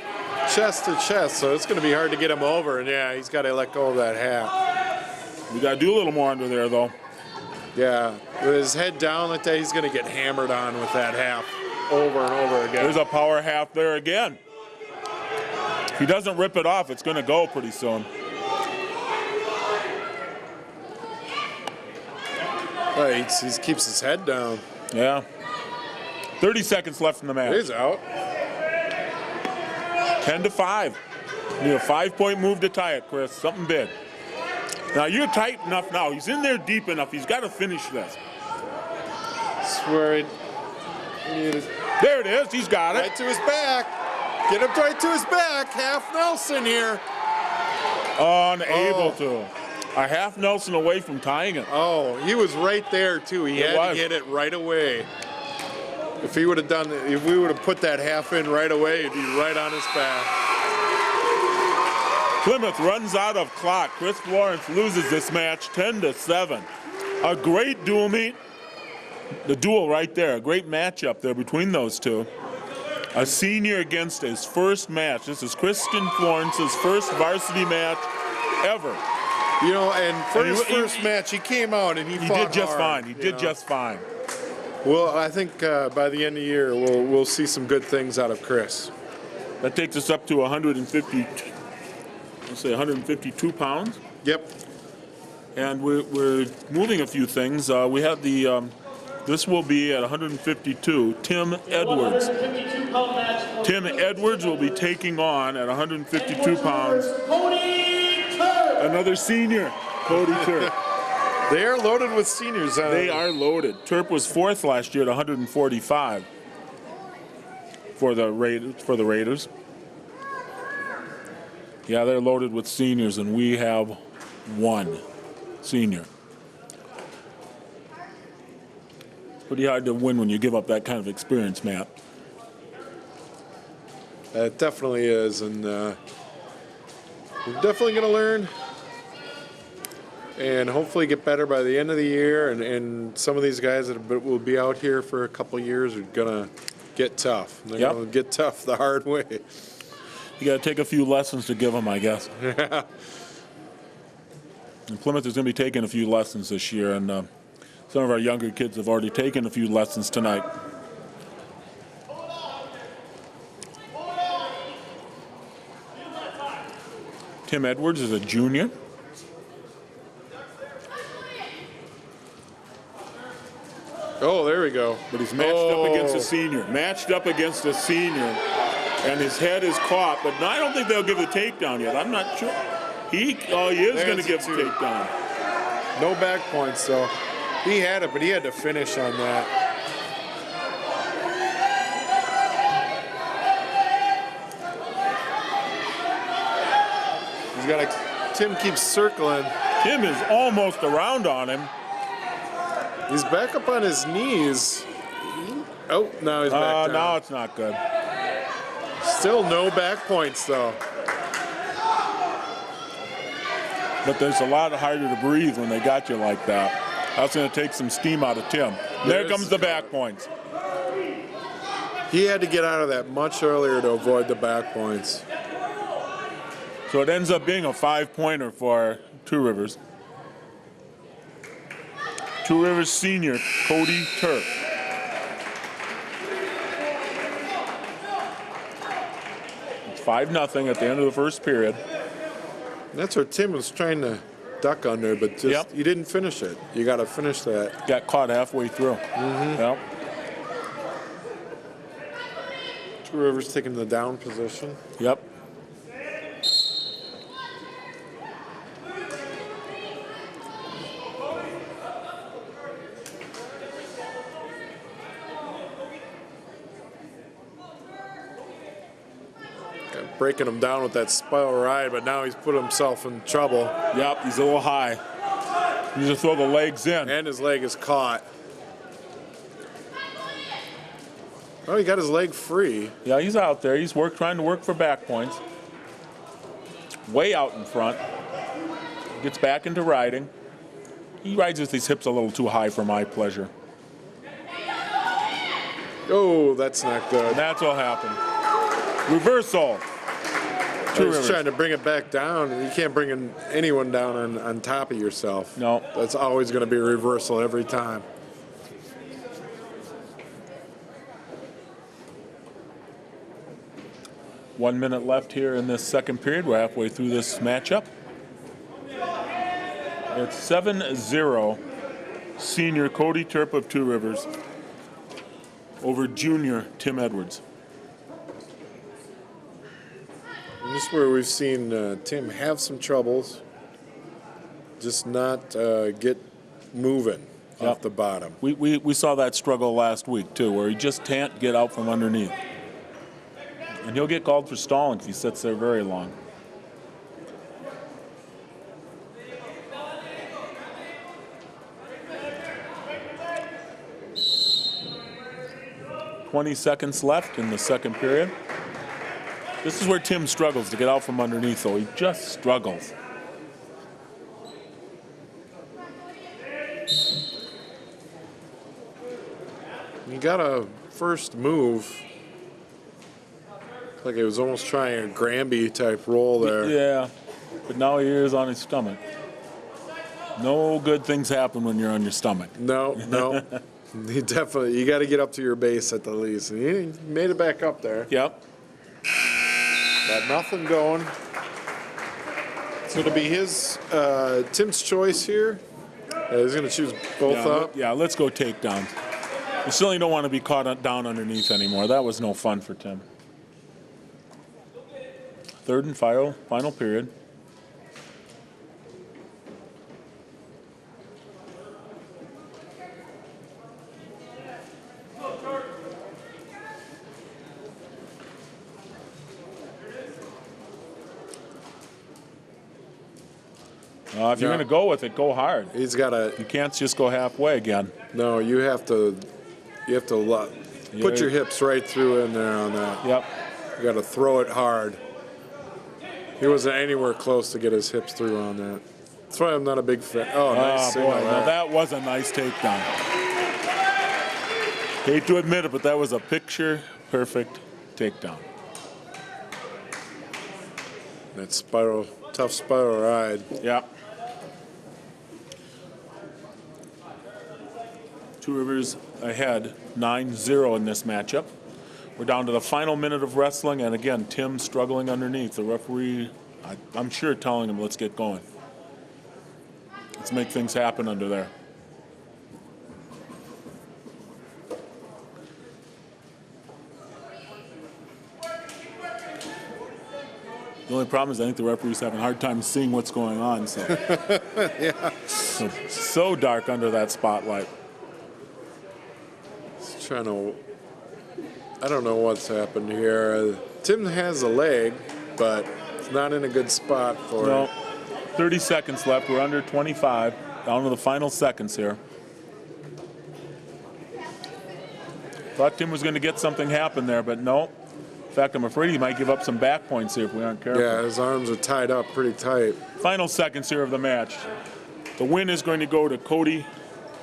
Speaker 2: chest to chest, so it's going to be hard to get him over, and yeah, he's got to let go of that half.
Speaker 1: We got to do a little more under there, though.
Speaker 2: Yeah, with his head down like that, he's going to get hammered on with that half over and over again.
Speaker 1: There's a power half there again. If he doesn't rip it off, it's going to go pretty soon.
Speaker 2: Right, he keeps his head down.
Speaker 1: Yeah. 30 seconds left in the match.
Speaker 2: He's out.
Speaker 1: 10-5. You need a 5-point move to tie it, Chris. Something big. Now you're tight enough now. He's in there deep enough. He's got to finish this.
Speaker 2: Swear it.
Speaker 1: There it is. He's got it.
Speaker 2: Right to his back. Get him right to his back. Half Nelson here.
Speaker 1: Unable to. A half Nelson away from tying it.
Speaker 2: Oh, he was right there too. He had to get it right away. If he would have done it, if we would have put that half in right away, he'd be right on his back.
Speaker 1: Plymouth runs out of clock. Chris Florence loses this match 10-7. A great duel meet. The duel right there. A great matchup there between those two. A senior against his first match. This is Christian Florence's first varsity match ever.
Speaker 2: You know, and for his first match, he came out and he fought
Speaker 1: did just
Speaker 2: hard,
Speaker 1: fine. He did just fine.
Speaker 2: Well, I think by the end of the year, we'll see some good things out of Chris.
Speaker 1: That takes us up to 152 pounds.
Speaker 2: Yep.
Speaker 1: And we're moving a few things. We have the, this will be at 152, Tim Edwards. Tim Edwards will be taking on at 152 pounds another senior, Cody Turp.
Speaker 2: They are loaded with seniors.
Speaker 1: They are loaded. Turp was fourth last year at 145 for the Raiders. Yeah, they're loaded with seniors, and we have one senior. Pretty hard to win when you give up that kind of experience, Matt.
Speaker 2: It definitely is, and we're definitely going to learn and hopefully get better by the end of the year. And some of these guys that will be out here for a couple years are going to get tough. They're going to get tough the hard way.
Speaker 1: You got to take a few lessons to give them, I guess.
Speaker 2: Yeah.
Speaker 1: And Plymouth is going to be taking a few lessons this year, and some of our younger kids have already taken a few lessons tonight. Tim Edwards is a junior.
Speaker 2: Oh, there we go.
Speaker 1: But he's matched up against a senior. Matched up against a senior. And his head is caught, but I don't think they'll give the takedown yet. I'm not sure. He is going to give the takedown.
Speaker 2: No back points, though. He had it, but he had to finish on that. He's got a. Tim keeps circling.
Speaker 1: Tim is almost around on him.
Speaker 2: He's back up on his knees. Oh, now he's back down.
Speaker 1: Now it's not good.
Speaker 2: Still no back points, though.
Speaker 1: But there's a lot harder to breathe when they got you like that. That's going to take some steam out of Tim. There comes the back points.
Speaker 2: He had to get out of that much earlier to avoid the back points.
Speaker 1: So it ends up being a 5-pointer for Two Rivers. Two Rivers senior, Cody Turp. It's 5-0 at the end of the first period.
Speaker 2: That's where Tim was trying to duck under, but just you didn't finish it. You got to finish that.
Speaker 1: Got caught halfway through. Yep.
Speaker 2: Two Rivers taking the down position.
Speaker 1: Yep.
Speaker 2: Breaking him down with that spiral ride, but now he's put himself in trouble.
Speaker 1: Yep, he's a little high. You just throw the legs in.
Speaker 2: And his leg is caught. Oh, he got his leg free.
Speaker 1: Yeah, he's out there. He's trying to work for back points. Way out in front. Gets back into riding. He rides with his hips a little too high for my pleasure.
Speaker 2: Oh, that's not good.
Speaker 1: And that's what happened. Reversal.
Speaker 2: I was trying to bring it back down. You can't bring anyone down on top of yourself.
Speaker 1: No.
Speaker 2: That's always going to be a reversal every time.
Speaker 1: One minute left here in this second period. We're halfway through this matchup. It's 7-0 senior Cody Turp of Two Rivers over junior Tim Edwards.
Speaker 2: And this is where we've seen Tim have some troubles, just not get moving off the bottom.
Speaker 1: We saw that struggle last week too, where he just can't get out from underneath. And he'll get called for stalling if he sits there very long. "20 seconds left in the second period. This is where Tim struggles to get out from underneath, though. He just struggles.
Speaker 2: He got a first move. Like he was almost trying a Granby type roll there.
Speaker 1: Yeah, but now he is on his stomach. No good things happen when you're on your stomach.
Speaker 2: No. You got to get up to your base at the least. And he made it back up there.
Speaker 1: Yep.
Speaker 2: Got nothing going. It's going to be Tim's choice here. He's going to choose both up.
Speaker 1: Yeah, let's go takedown. You certainly don't want to be caught down underneath anymore. That was no fun for Tim. Third and final period. If you're going to go with it, go hard.
Speaker 2: He's got to.
Speaker 1: You can't just go halfway again.
Speaker 2: No, you have to put your hips right through in there on that.
Speaker 1: Yep.
Speaker 2: You got to throw it hard. He wasn't anywhere close to get his hips through on that. That's why I'm not a big fan. Oh, nice
Speaker 1: boy, now that was a nice takedown. Hate to admit it, but that was a picture-perfect takedown.
Speaker 2: That tough spiral ride.
Speaker 1: Yep. Two Rivers ahead, 9-0 in this matchup. We're down to the final minute of wrestling, and again, Tim struggling underneath. The referee, I'm sure, telling him, let's get going. Let's make things happen under there. The only problem is I think the referee's having a hard time seeing what's going on. So,
Speaker 2: Yeah.
Speaker 1: so dark under that spotlight.
Speaker 2: He's trying to. I don't know what's happened here. Tim has a leg, but it's not in a good spot for
Speaker 1: No,
Speaker 2: it.
Speaker 1: 30 seconds left. We're under 25. Down to the final seconds here. Thought Tim was going to get something happen there, but no. In fact, I'm afraid he might give up some back points here if we aren't careful.
Speaker 2: Yeah, his arms are tied up pretty tight.
Speaker 1: Final seconds here of the match. The win is going to go to Cody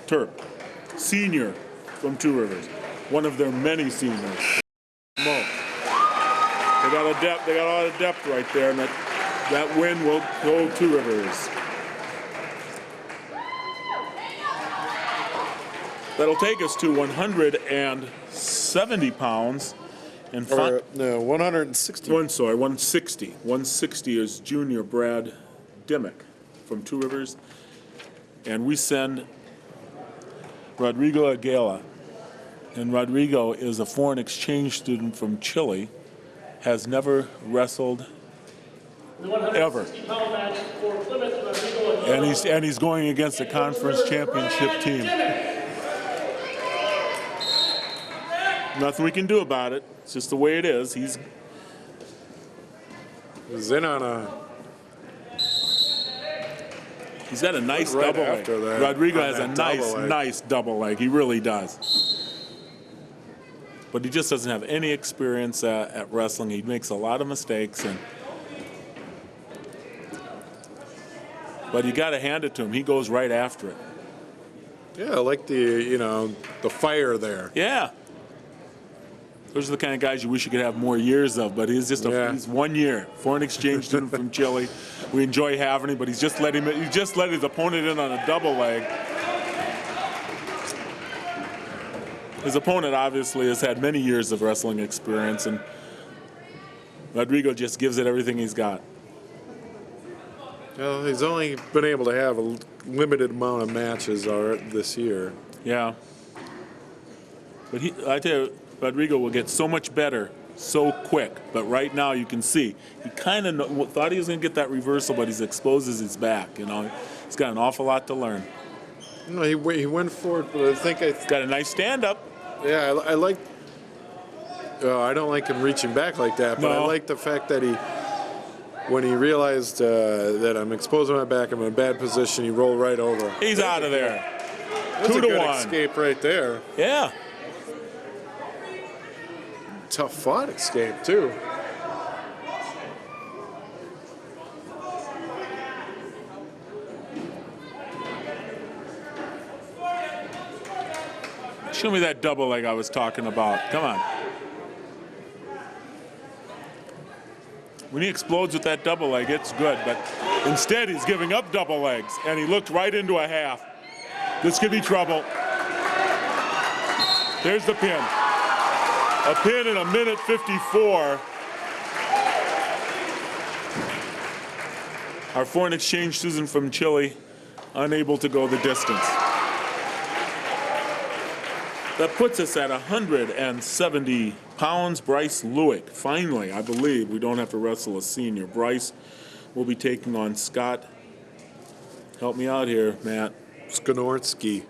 Speaker 1: Turp, senior from Two Rivers. One of their many seniors. They got a lot of depth right there, and that win will go Two Rivers. That'll take us to 170 pounds. And
Speaker 2: No, 160.
Speaker 1: 160. 160 is junior Brad Dimmick from Two Rivers. And we send Rodrigo Aguila. And Rodrigo is a foreign exchange student from Chile, has never wrestled ever. And he's going against a conference championship team. Nothing we can do about it. It's just the way it is.
Speaker 2: He's in on
Speaker 1: He's got a nice
Speaker 2: Right
Speaker 1: double leg.
Speaker 2: after that,
Speaker 1: Rodrigo
Speaker 2: on
Speaker 1: has a
Speaker 2: that double leg.
Speaker 1: nice double leg. He really does. But he just doesn't have any experience at wrestling. He makes a lot of mistakes, but you got to hand it to him. He goes right after it.
Speaker 2: Yeah, I like the fire there.
Speaker 1: Yeah. Those are the kind of guys you wish you could have more years of, but he's just he's 1 year. Foreign exchange student from Chile. We enjoy having him, but he just let his opponent in on a double leg. His opponent obviously has had many years of wrestling experience, and Rodrigo just gives it everything he's got.
Speaker 2: Well, he's only been able to have a limited amount of matches this year.
Speaker 1: Yeah. But I tell you, Rodrigo will get so much better so quick. But right now you can see he kind of thought he was going to get that reversal, but he's exposes his back. He's got an awful lot to learn.
Speaker 2: He went for it, but I think
Speaker 1: He's got a nice stand-up.
Speaker 2: Yeah, I like. I don't like him reaching back like that, but
Speaker 1: No.
Speaker 2: I like the fact that when he realized that I'm exposing my back, I'm in a bad position, he rolled right over.
Speaker 1: He's out of there.
Speaker 2: That's
Speaker 1: 2
Speaker 2: a
Speaker 1: to
Speaker 2: good
Speaker 1: 1.
Speaker 2: escape right there.
Speaker 1: Yeah.
Speaker 2: Tough fought escape too.
Speaker 1: Show me that double leg I was talking about. Come on. When he explodes with that double leg, it's good. But instead, he's giving up double legs, and he looked right into a half. This could be trouble. There's the pin. A pin in 1:54. Our foreign exchange student from Chile, unable to go the distance. That puts us at 170 pounds. Bryce Lewick. Finally, I believe we don't have to wrestle a senior. Bryce will be taking on Scott. Help me out here, Matt.
Speaker 2: Skonorski.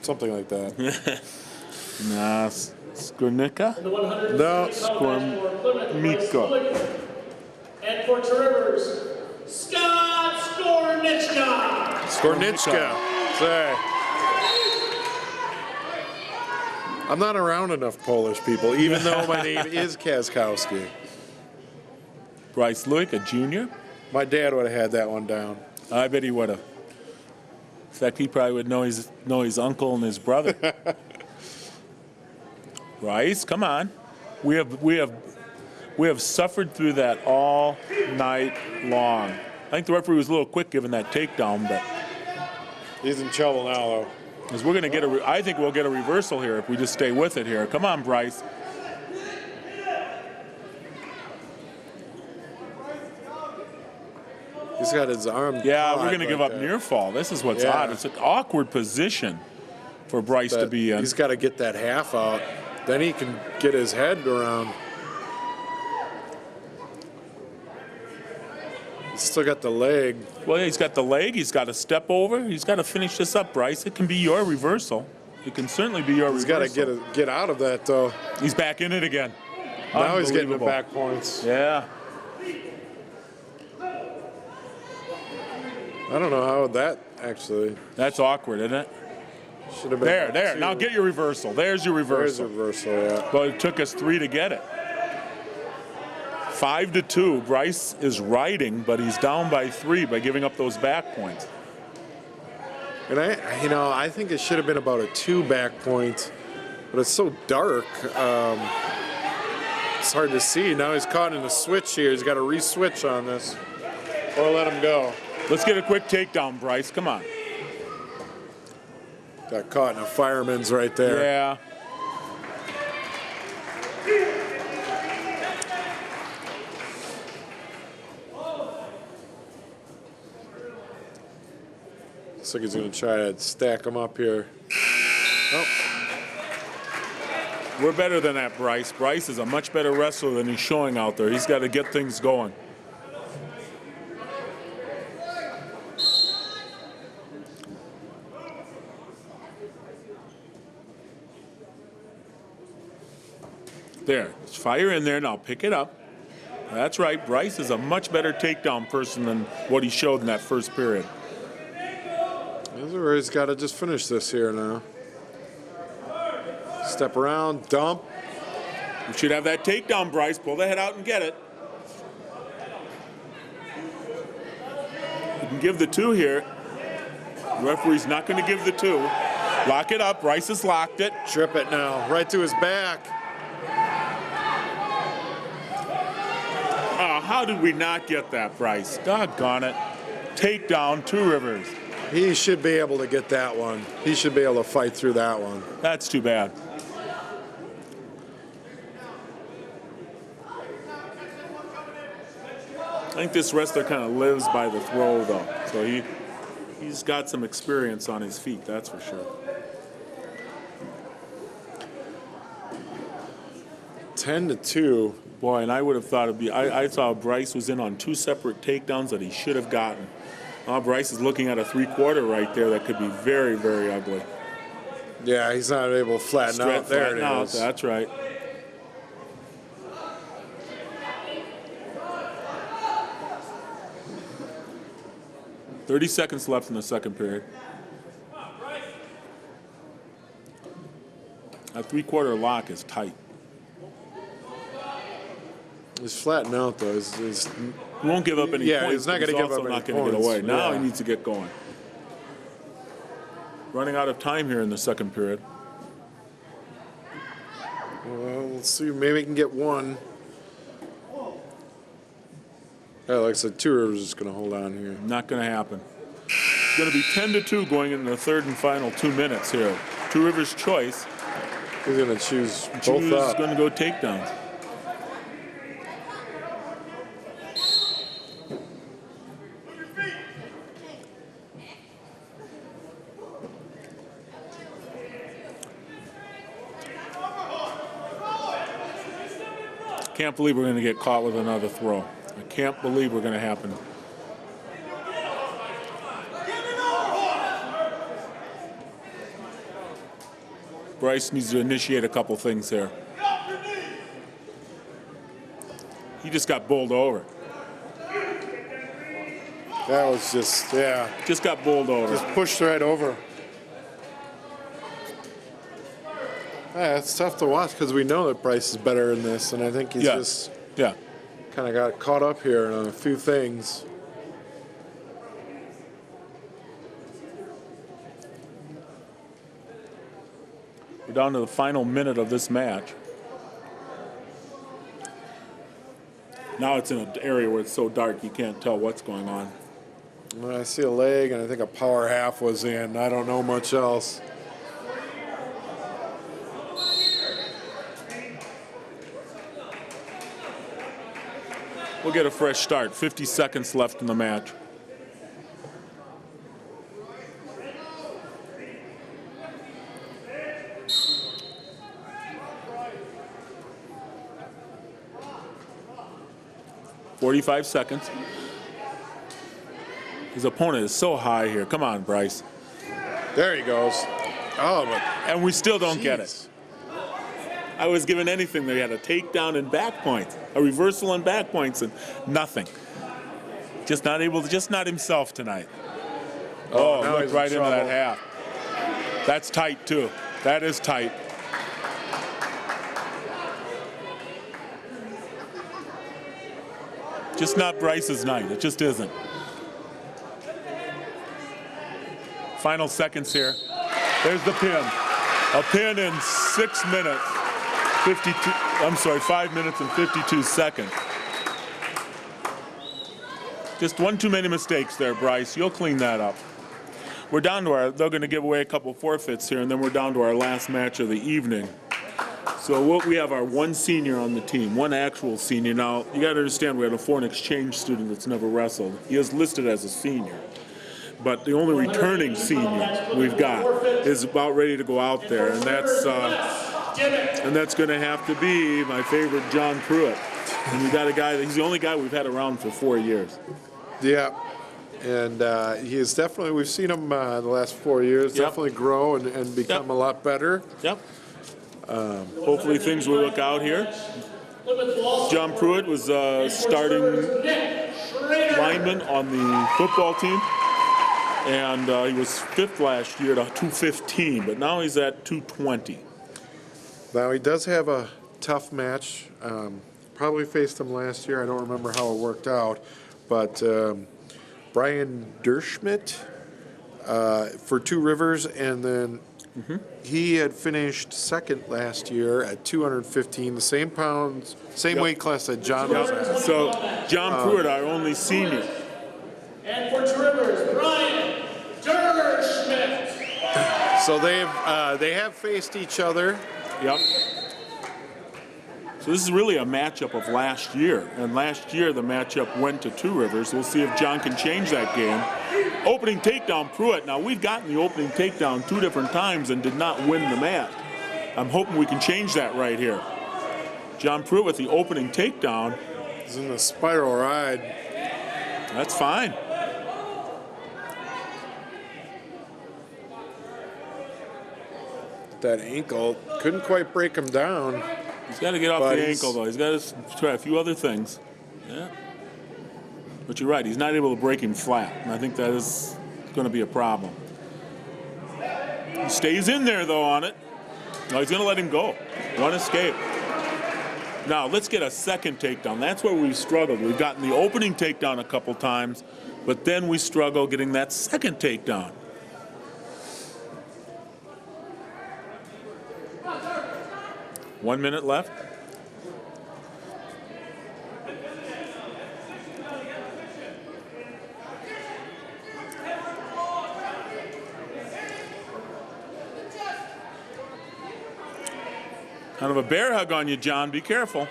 Speaker 2: Something like that.
Speaker 1: Nah, Skornicka?
Speaker 2: No.
Speaker 1: Miko.
Speaker 3: And for Two Rivers, Scott Skornicka.
Speaker 2: Skornicka. Say. I'm not around enough Polish people, even though my name is Kaskowski.
Speaker 1: Bryce Lewick, a junior.
Speaker 2: My dad would have had that one down.
Speaker 1: I bet he would have. In fact, he probably would know his uncle and his brother. Bryce, come on. We have suffered through that all night long. I think the referee was a little quick giving that takedown, but
Speaker 2: He's in trouble now, though.
Speaker 1: because we're going to get I think we'll get a reversal here if we just stay with it here. Come on, Bryce.
Speaker 2: He's got his arm.
Speaker 1: Yeah,
Speaker 2: caught
Speaker 1: we're going to give
Speaker 2: right
Speaker 1: up
Speaker 2: there.
Speaker 1: near fall. This is what's
Speaker 2: Yeah.
Speaker 1: odd. It's an awkward position for Bryce to
Speaker 2: But
Speaker 1: be in.
Speaker 2: he's got to get that half out. Then he can get his head around. He's still got the leg.
Speaker 1: Well, he's got the leg. He's got to step over. He's got to finish this up, Bryce. It can be your reversal. It can certainly be your
Speaker 2: He's
Speaker 1: reversal.
Speaker 2: got to get out of that, though.
Speaker 1: He's back in it again.
Speaker 2: Now he's getting the
Speaker 1: Unbelievable.
Speaker 2: back points.
Speaker 1: Yeah.
Speaker 2: I don't know how that actually
Speaker 1: That's awkward, isn't it?
Speaker 2: should have been.
Speaker 1: There. Now get your reversal. There's your
Speaker 2: There's a
Speaker 1: reversal.
Speaker 2: reversal, yeah.
Speaker 1: But it took us 3 to get it. 5-2. Bryce is riding, but he's down by 3 by giving up those back points.
Speaker 2: And I think it should have been about a 2 back point, but it's so dark. It's hard to see. Now he's caught in a switch here. He's got to re-switch on this, or let him go.
Speaker 1: Let's get a quick takedown, Bryce. Come on.
Speaker 2: Got caught in a fireman's right there.
Speaker 1: Yeah.
Speaker 2: Looks like he's going to try to stack him up here. Oh,
Speaker 1: We're better than that, Bryce. Bryce is a much better wrestler than he's showing out there. He's got to get things going. There. Fire in there. Now pick it up. That's right. Bryce is a much better takedown person than what he showed in that first period.
Speaker 2: He's got to just finish this here now. Step around, dump.
Speaker 1: You should have that takedown, Bryce. Pull the head out and get it. You can give the 2 here. The referee's not going to give the 2. Lock it up. Bryce has locked it.
Speaker 2: Trip it now, right to his back.
Speaker 1: Oh, how did we not get that, Bryce? Doggone it. Takedown, Two Rivers.
Speaker 2: He should be able to get that one. He should be able to fight through that one.
Speaker 1: That's too bad. I think this wrestler kind of lives by the throw, though. So he's got some experience on his feet, that's for sure.
Speaker 2: 10-2.
Speaker 1: Boy, and I would have thought it'd be. I thought Bryce was in on 2 separate takedowns that he should have gotten. Bryce is looking at a 3/4 right there that could be very, very ugly.
Speaker 2: Yeah, he's not able to flatten out. There it is.
Speaker 1: That's right. "30 seconds left in the second period. A 3/4 lock is tight.
Speaker 2: He's flattened out though.
Speaker 1: He won't give up any points.
Speaker 2: He's not going to give up any
Speaker 1: not going to get
Speaker 2: points.
Speaker 1: away. Now
Speaker 2: Yeah.
Speaker 1: he needs to get going. Running out of time here in the second period.
Speaker 2: Well, let's see. Maybe he can get one. Yeah, like I said, Two Rivers is going to hold on here.
Speaker 1: Not going to happen. It's going to be 10-2 going into the third and final 2 minutes here. Two Rivers' choice.
Speaker 2: He's going to choose both
Speaker 1: Choose
Speaker 2: up.
Speaker 1: going to go takedowns. Can't believe we're going to get caught with another throw. I can't believe we're going to happen. Bryce needs to initiate a couple things here. He just got bowled over.
Speaker 2: That was just, yeah.
Speaker 1: Just got bowled over.
Speaker 2: Just pushed right over. Yeah, it's tough to watch because we know that Bryce is better in this, and I think he's just kind of got caught up here on a few things.
Speaker 1: We're down to the final minute of this match. Now it's in an area where it's so dark you can't tell what's going on.
Speaker 2: I see a leg, and I think a power half was in. I don't know much else.
Speaker 1: We'll get a fresh start. 50 seconds left in the match. "45 seconds. His opponent is so high here. Come on, Bryce.
Speaker 2: There he goes. Oh, but
Speaker 1: And we still don't get it.
Speaker 2: jeez.
Speaker 1: I was given anything. They had a takedown and back points, a reversal and back points, and nothing. Just not able to, just not himself tonight. Oh,
Speaker 2: now
Speaker 1: look
Speaker 2: he's in
Speaker 1: right into that
Speaker 2: trouble.
Speaker 1: half. That's tight, too. That is tight. Just not Bryce's night. It just isn't. Final seconds here. There's the pin. A pin in 6 minutes. 5 minutes and 52 seconds. Just one too many mistakes there, Bryce. You'll clean that up. We're down to they're going to give away a couple forfeits here, and then we're down to our last match of the evening. So we have our one senior on the team, one actual senior. Now, you got to understand we had a foreign exchange student that's never wrestled. He is listed as a senior. But the only returning senior we've got is about ready to go out there, and that's going to have to be my favorite, John Pruitt. And we got a guy, he's the only guy we've had around for 4 years.
Speaker 2: Yeah. And he is definitely, we've seen him the last 4 years, definitely grow and become a lot better.
Speaker 1: Yep. Hopefully things will look out here. John Pruitt was starting lineman on the football team. And he was fifth last year at 215, but now he's at 220.
Speaker 2: Now, he does have a tough match. Probably faced him last year. I don't remember how it worked out. But Brian Derschmidt for Two Rivers, and then he had finished second last year at 215, the same pounds, same weight class that John was at.
Speaker 1: So John Pruitt, our only senior.
Speaker 3: And for Two Rivers, Brian Derschmidt.
Speaker 2: So they have faced each other.
Speaker 1: Yep. So this is really a matchup of last year. And last year the matchup went to Two Rivers. We'll see if John can change that game. Opening takedown, Pruitt. Now we've gotten the opening takedown 2 different times and did not win the match. I'm hoping we can change that right here. John Pruitt with the opening takedown.
Speaker 2: He's in the spiral ride.
Speaker 1: That's fine.
Speaker 2: That ankle couldn't quite break him down.
Speaker 1: He's got to get off
Speaker 2: But
Speaker 1: the
Speaker 2: he's-
Speaker 1: ankle, though. He's got to try a few other things. Yeah. But you're right. He's not able to break him flat. And I think that is going to be a problem. He stays in there, though, on it. No, he's going to let him go. One escape. Now, let's get a second takedown. That's where we've struggled. We've gotten the opening takedown a couple times, but then we struggle getting that second takedown. One minute left. Kind of a bear hug on you, John. Be careful.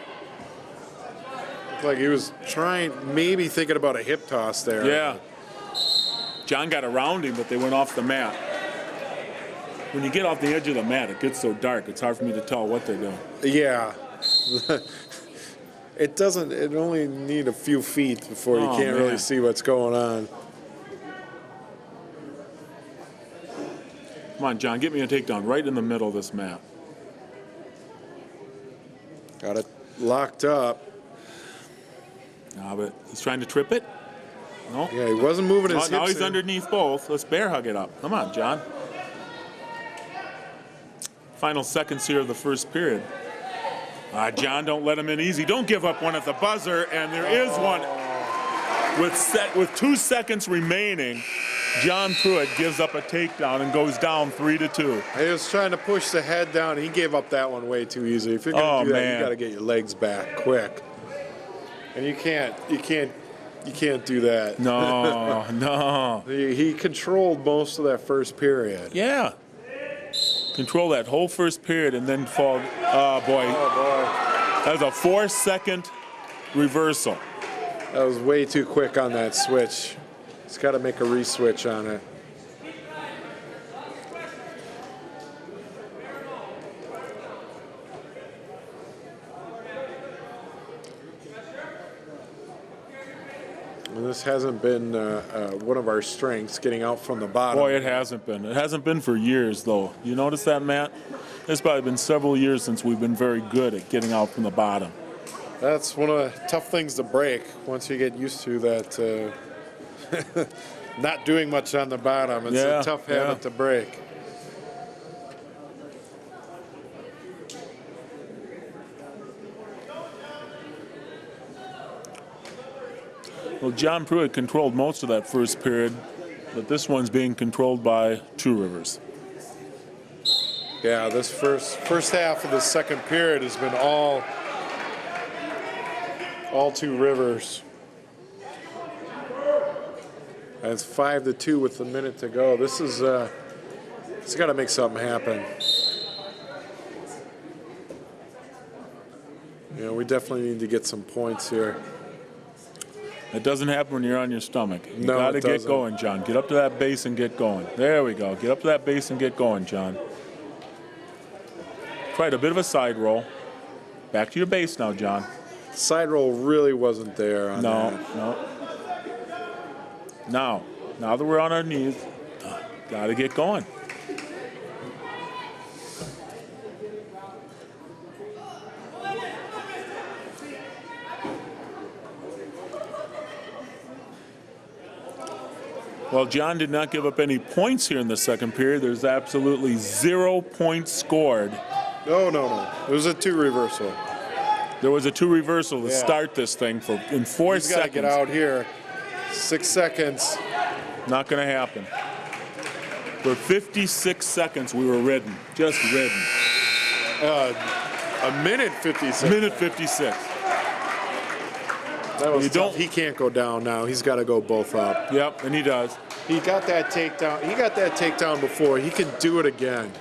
Speaker 2: Looked like he was trying, maybe thinking about a hip toss there.
Speaker 1: Yeah. John got around him, but they went off the mat. When you get off the edge of the mat, it gets so dark, it's hard for me to tell what they're doing.
Speaker 2: Yeah. It only need a few feet before you
Speaker 1: Oh,
Speaker 2: can't
Speaker 1: man.
Speaker 2: really see what's going on.
Speaker 1: Come on, John, get me a takedown right in the middle of this mat.
Speaker 2: Got it locked up.
Speaker 1: No, but he's trying to trip it. No.
Speaker 2: Yeah, he wasn't moving his
Speaker 1: Oh,
Speaker 2: hips
Speaker 1: now he's
Speaker 2: in.
Speaker 1: underneath both. Let's bear hug it up. Come on, John. Final seconds here of the first period. John, don't let him in easy. Don't give up one at the buzzer, and there is one. With 2 seconds remaining, John Pruitt gives up a takedown and goes down 3-2.
Speaker 2: He was trying to push the head down. He gave up that one way too easy. If you're going to
Speaker 1: Oh,
Speaker 2: do that,
Speaker 1: man.
Speaker 2: you got to get your legs back quick. And you can't do that.
Speaker 1: No, no.
Speaker 2: He controlled most of that first period.
Speaker 1: Yeah. Control that whole first period and then fall. Oh, boy. That was a 4-second reversal.
Speaker 2: That was way too quick on that switch. He's got to make a re-switch on it. And this hasn't been one of our strengths, getting out from the bottom.
Speaker 1: Boy, it hasn't been. It hasn't been for years, though. You notice that, Matt? It's probably been several years since we've been very good at getting out from the bottom.
Speaker 2: That's one of the tough things to break once you get used to that. Not doing much on the bottom. It's
Speaker 1: Yeah,
Speaker 2: a tough habit
Speaker 1: yeah.
Speaker 2: to break.
Speaker 1: Well, John Pruitt controlled most of that first period, but this one's being controlled by Two Rivers.
Speaker 2: Yeah, this first half of the second period has been all Two Rivers. And it's 5-2 with a minute to go. This is it's got to make something happen. You know, we definitely need to get some points here.
Speaker 1: It doesn't happen when you're on your stomach. You
Speaker 2: No,
Speaker 1: got to
Speaker 2: it
Speaker 1: get
Speaker 2: doesn't.
Speaker 1: going, John. Get up to that base and get going. There we go. Get up to that base and get going, John. Tried a bit of a side roll. Back to your base now, John.
Speaker 2: Side roll really wasn't there on
Speaker 1: No,
Speaker 2: that.
Speaker 1: no. Now that we're on our knees, got to get going. Well, John did not give up any points here in the second period. There's absolutely 0 points scored.
Speaker 2: No. It was a 2 reversal.
Speaker 1: There was a 2 reversal to start this thing in 4
Speaker 2: He's got to
Speaker 1: seconds.
Speaker 2: get out here. 6 seconds.
Speaker 1: Not going to happen. For 56 seconds, we were ridden. Just ridden.
Speaker 2: A minute 56.
Speaker 1: Minute 56.
Speaker 2: That was
Speaker 1: You
Speaker 2: tough.
Speaker 1: don't-
Speaker 2: He can't go down now. He's got to go both up.
Speaker 1: Yep, and he does.
Speaker 2: He got that takedown. He got that takedown before. He can do it again.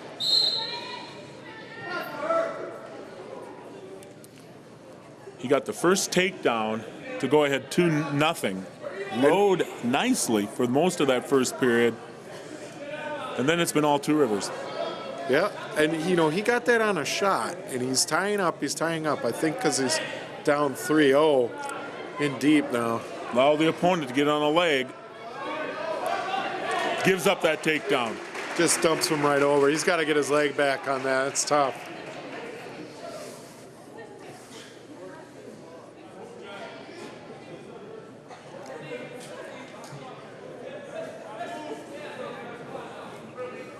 Speaker 1: He got the first takedown to go ahead 2-0. Rode nicely for most of that first period. And then it's been all Two Rivers.
Speaker 2: Yeah, and he got that on a shot, and he's tying up. I think because he's down 3-0 in deep now.
Speaker 1: Allow the opponent to get on a leg. Gives up that takedown.
Speaker 2: Just dumps him right over. He's got to get his leg back on that. It's tough.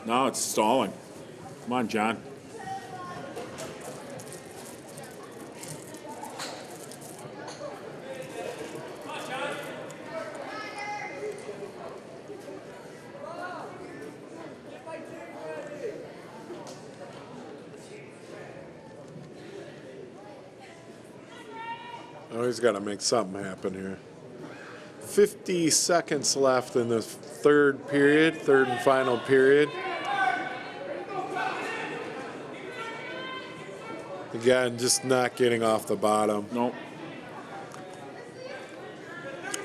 Speaker 1: Now it's stalling. Come on, John.
Speaker 2: Oh, he's got to make something happen here. 50 seconds left in the third and final period. Again, just not getting off the bottom.
Speaker 1: Nope.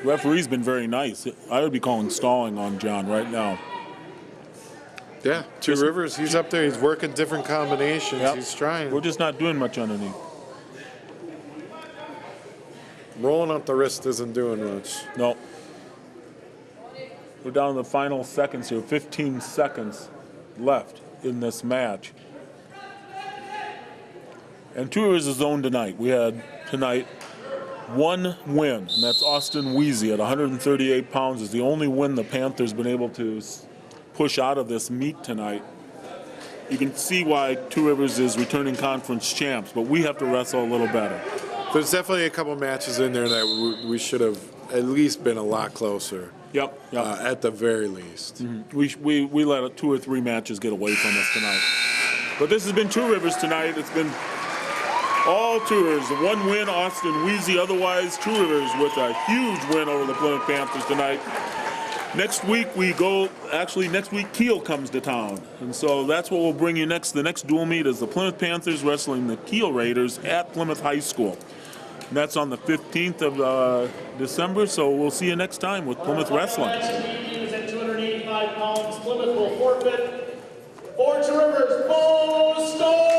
Speaker 1: Referee's been very nice. I would be calling stalling on John right now.
Speaker 2: Yeah, Two Rivers, he's up there. He's working different combinations.
Speaker 1: Yep.
Speaker 2: He's trying.
Speaker 1: We're just not doing much underneath.
Speaker 2: Rolling up the wrist isn't doing much.
Speaker 1: No. We're down to the final seconds here. 15 seconds left in this match. And Two Rivers is owned tonight. We had tonight one win, and that's Austin Weezy at 138 pounds. Is the only win the Panthers been able to push out of this meet tonight. You can see why Two Rivers is returning conference champs, but we have to wrestle a little better.
Speaker 2: There's definitely a couple matches in there that we should have at least been a lot closer.
Speaker 1: Yep.
Speaker 2: At the very least.
Speaker 1: We let 2 or 3 matches get away from us tonight. But this has been Two Rivers tonight. It's been all Two Rivers. One win, Austin Weezy. Otherwise, Two Rivers with a huge win over the Plymouth Panthers tonight. Next week next week Kiel comes to town. And so that's what we'll bring you next. The next dual meet is the Plymouth Panthers wrestling the Kiel Raiders at Plymouth High School. And that's on the 15th of December, so we'll see you next time with Plymouth Wrestling.
Speaker 3: At 285 pounds, Plymouth will forfeit. For Two Rivers, Bo Stone.